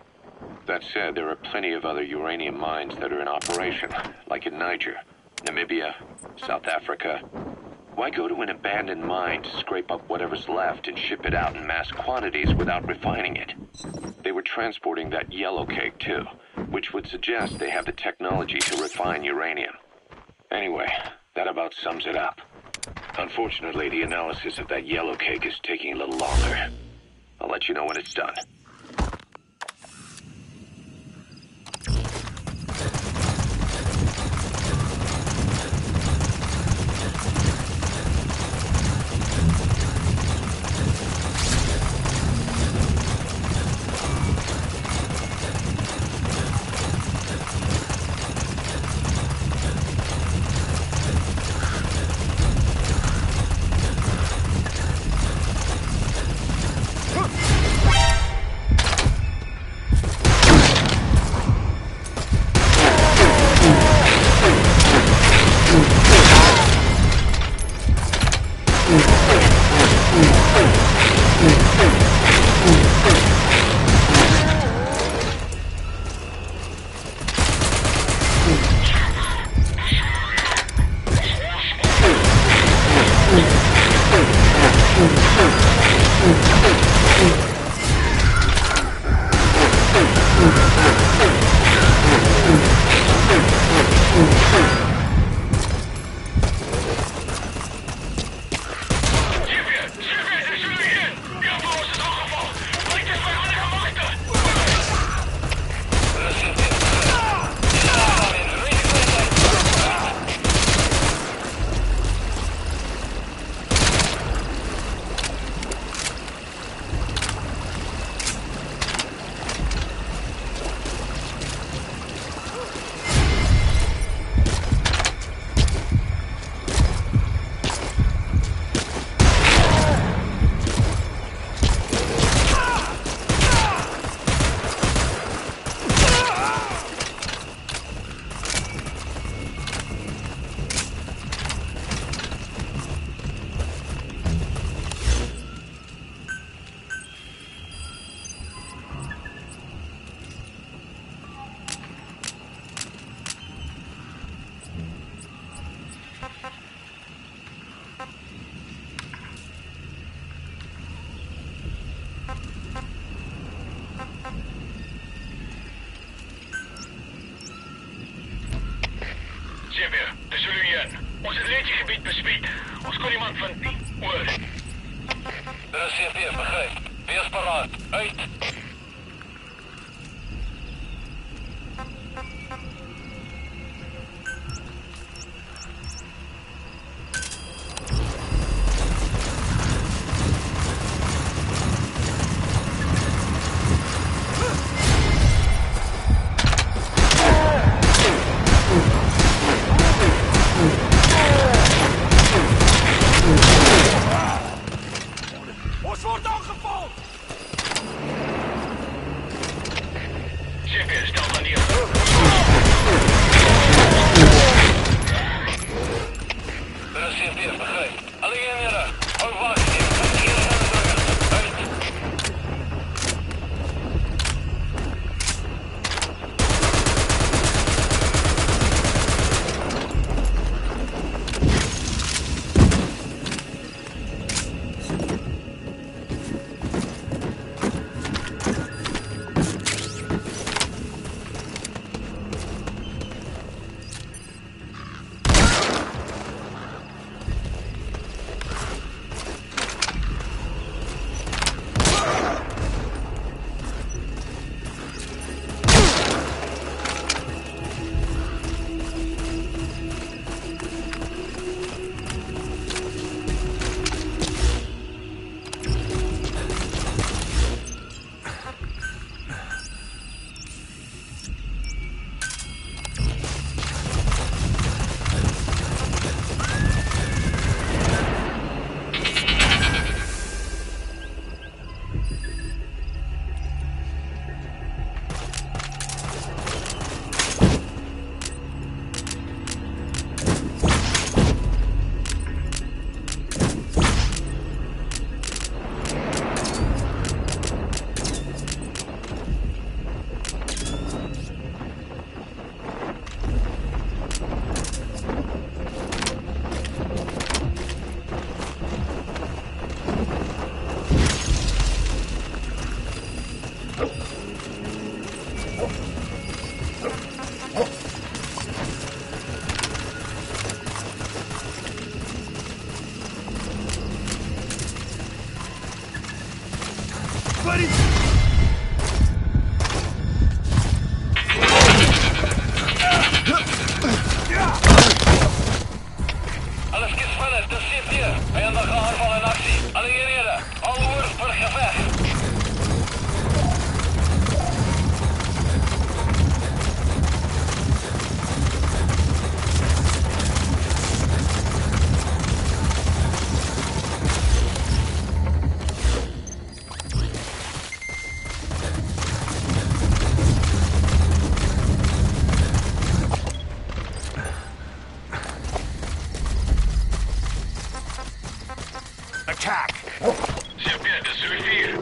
That said, there are plenty of other uranium mines that are in operation, like in Niger, Namibia, South Africa. Why go to an abandoned mine to scrape up whatever's left and ship it out in mass quantities without refining it? They were transporting that yellow cake too, which would suggest they have the technology to refine uranium. Anyway, that about sums it up. Unfortunately, the analysis of that yellow cake is taking a little longer. I'll let you know when it's done. Xavier, dis Julian. Ons het net die gebied bespied. Ons kon niemand vind nie. Oor. Dit is CP, begryp. Wees paraat. Uit. Ons word aangeval! Xavier, stel dan neer. Dit is CP, begryp. Alle eenhede, hou vas. Hier is uit. Alles skiet vinnig, dis CP. Vyandige aanval in aksie. Alle eenhede, al oor vir geveg. Attack! CP, dis Rivier.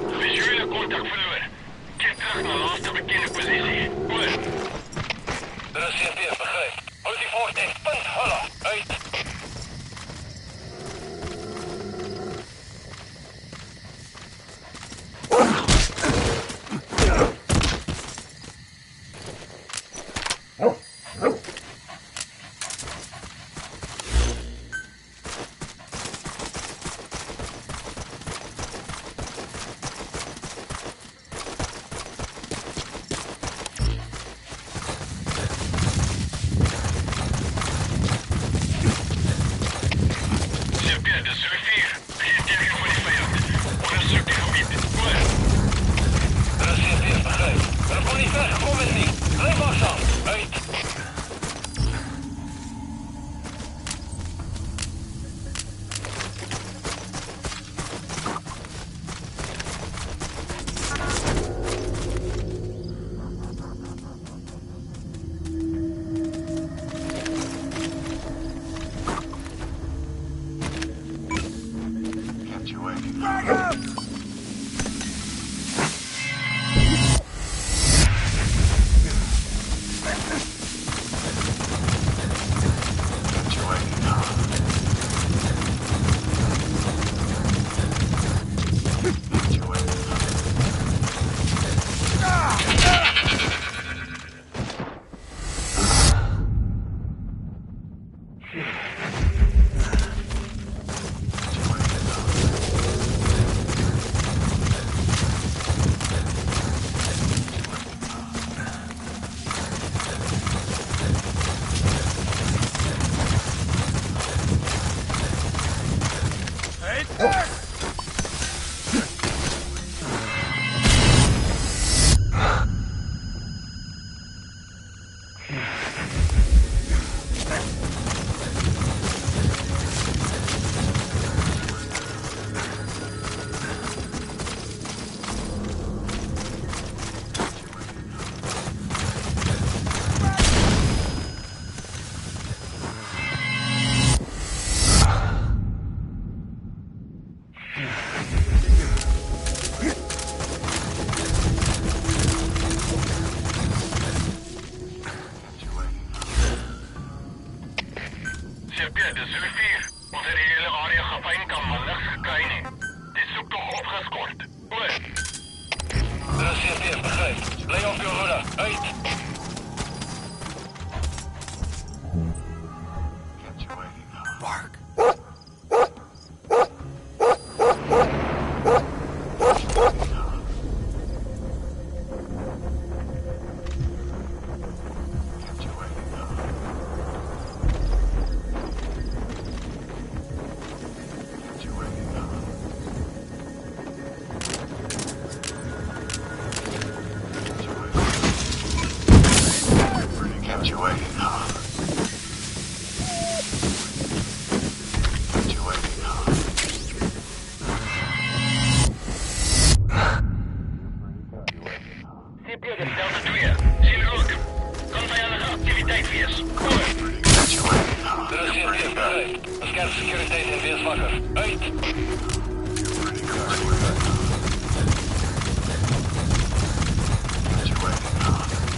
Security in weer zwakker. Uit!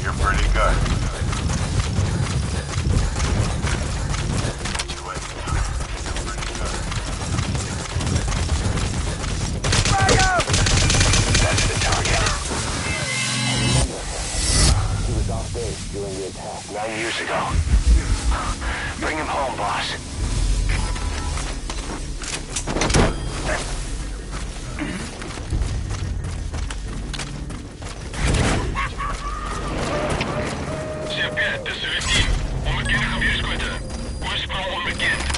You're pretty good. That's the target. He was off base during the attack. 9 years ago. Bring him home, boss.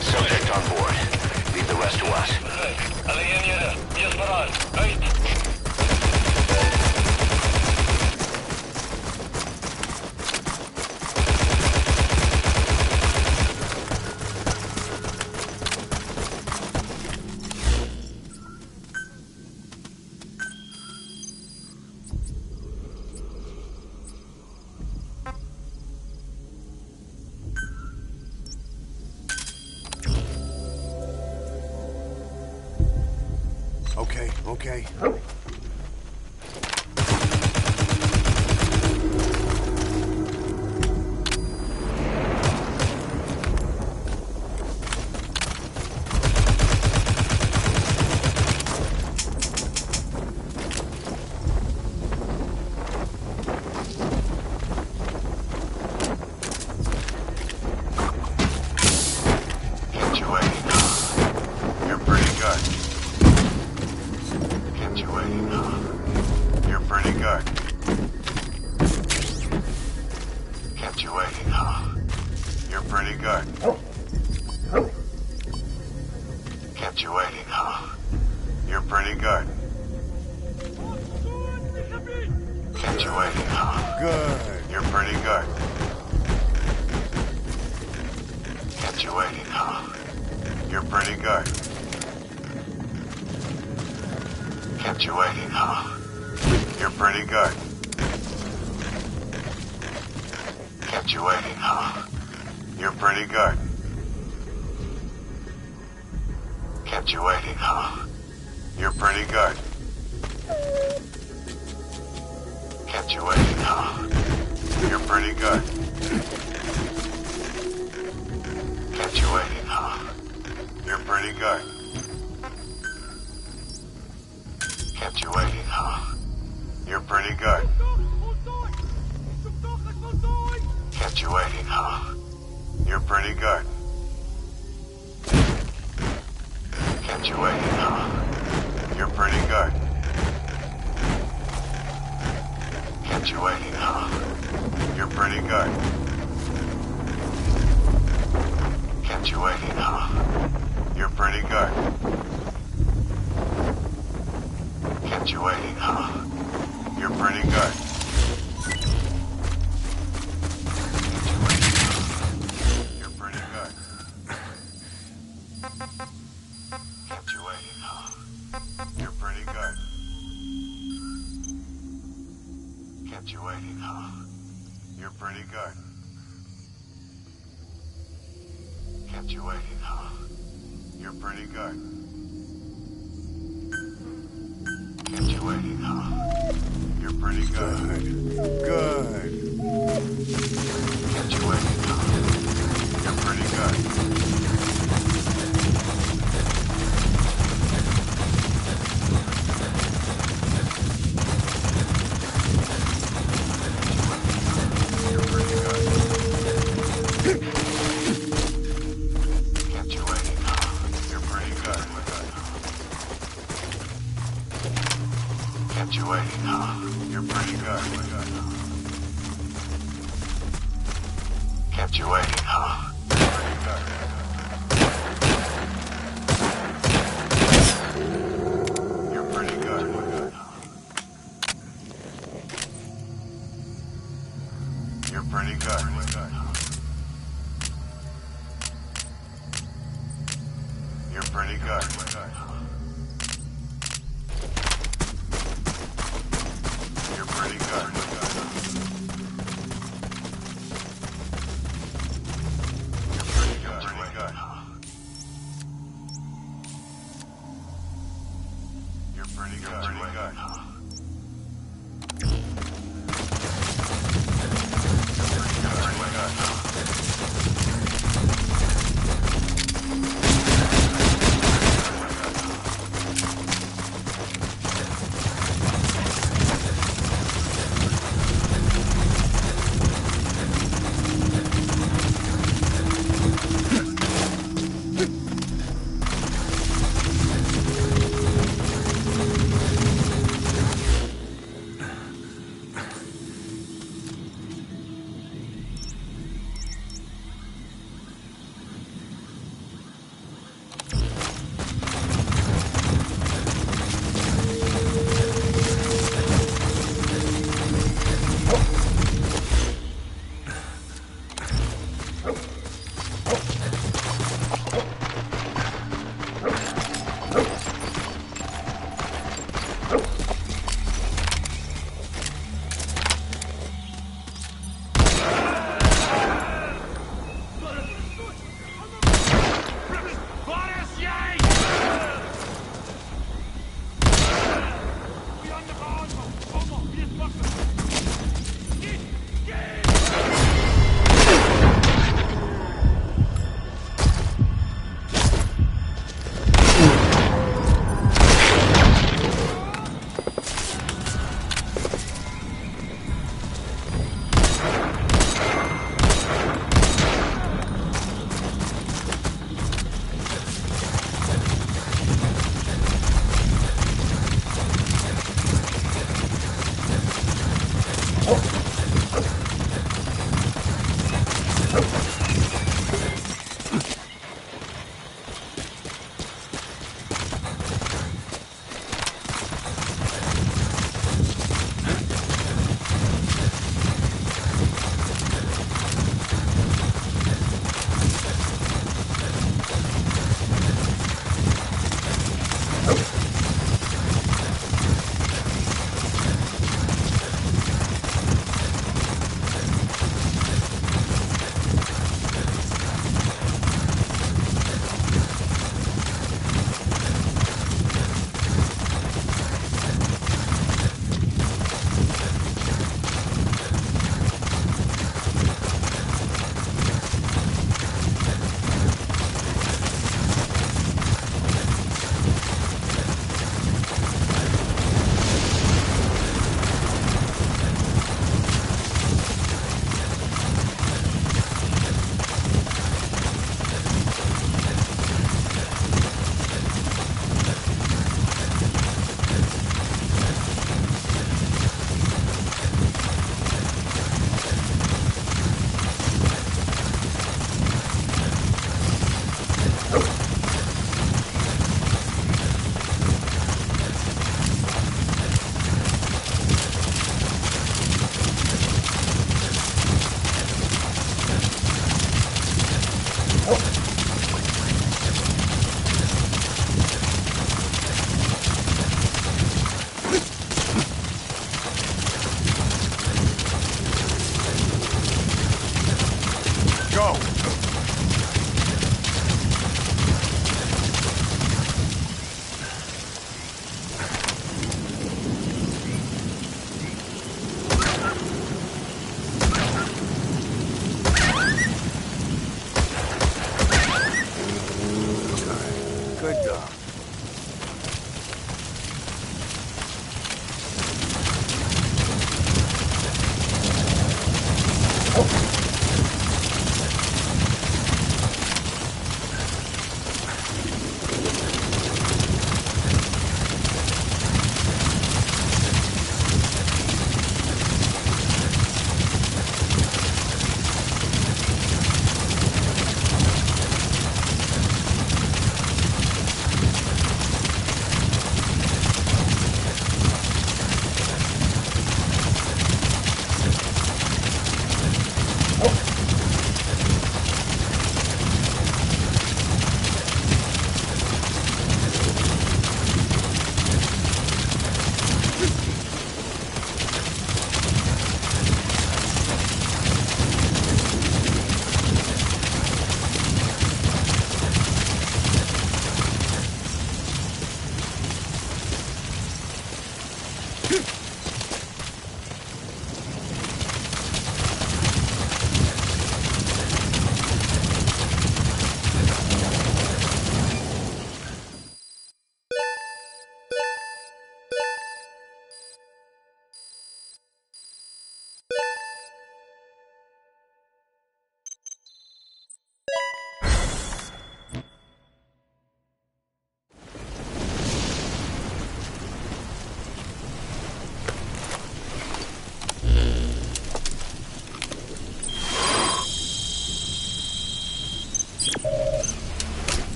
Subject on board. Leave the rest to us. Okay.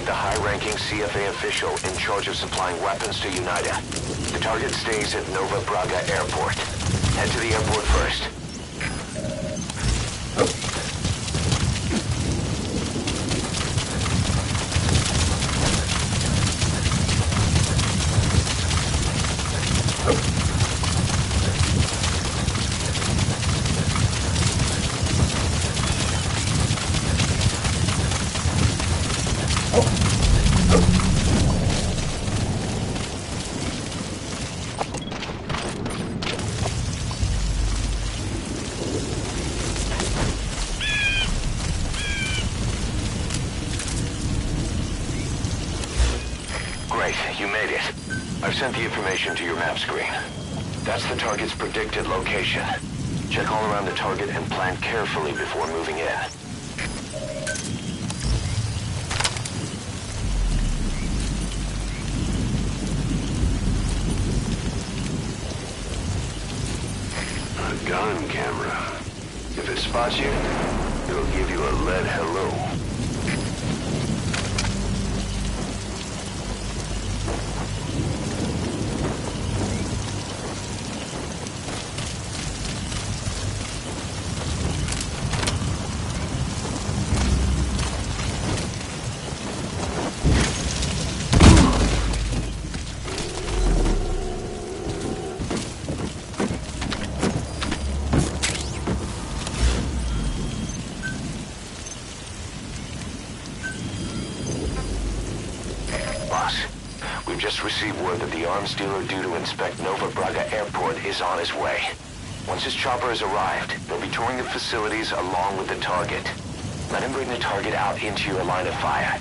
locate the high-ranking CFA official in charge of supplying weapons to UNITA. The target stays at Nova Braga Airport. Head to the airport first. You made it. I've sent the information to your map screen. That's the target's predicted location. Check all around the target and plan carefully before moving in. A gun camera. If it spots you, it'll give you a lead hello. We've just received word that the arms dealer due to inspect Nova Braga Airport is on his way. Once his chopper has arrived, they'll be touring the facilities along with the target. Let him bring the target out into your line of fire.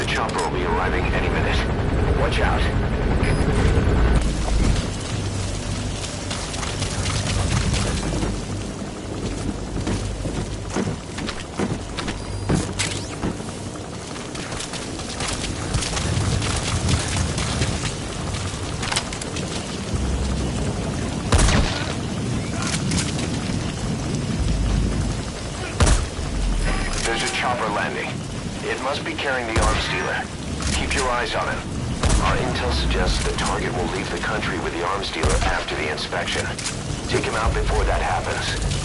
Chopper will be arriving any minute. Watch out. There's a chopper landing. It must be carrying the arms dealer. Keep your eyes on him. Our intel suggests the target will leave the country with the arms dealer after the inspection. Take him out before that happens.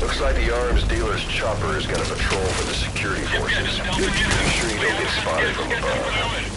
Looks like the arms dealer's chopper is gonna patrol for the security forces. Make sure you don't get spotted from above.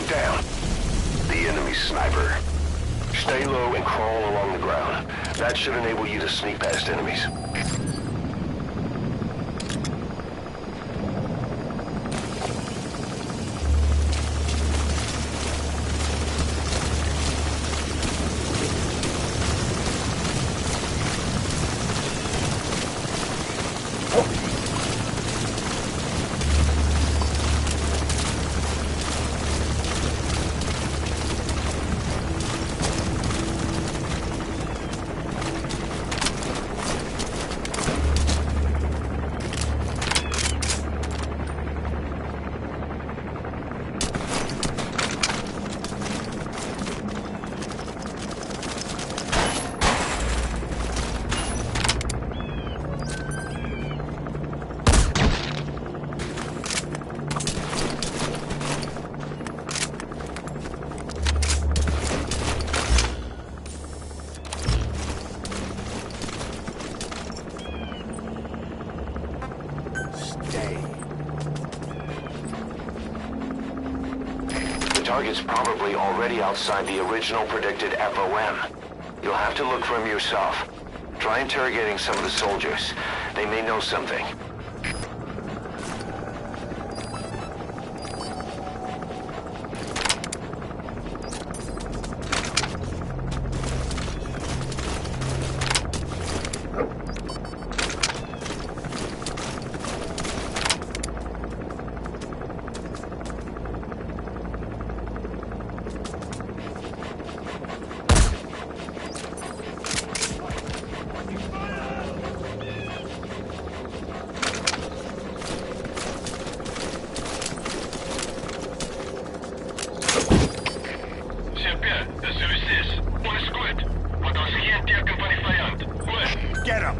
Target down. The enemy sniper. Stay low and crawl along the ground. That should enable you to sneak past enemies. Target's probably already outside the original predicted FOM. You'll have to look for him yourself. Try interrogating some of the soldiers. They may know something. Get him!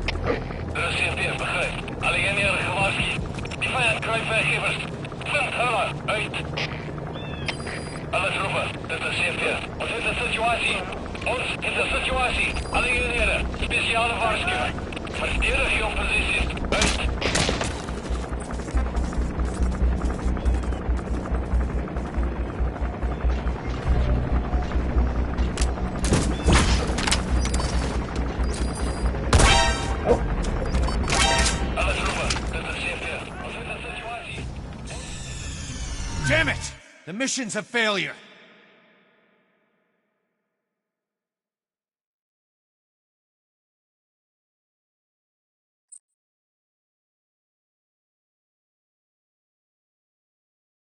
CFP, begrijp. Alleen jij meer gewaarschuwd. Die vijand kruipt werkgevers. Vind hulle uit. Alle troepen, dit is CFP. Ons is de situatie. Alle eenheden, speciale waarschuwing. Verdedig je posities. Uit. Damn it! The mission's a failure.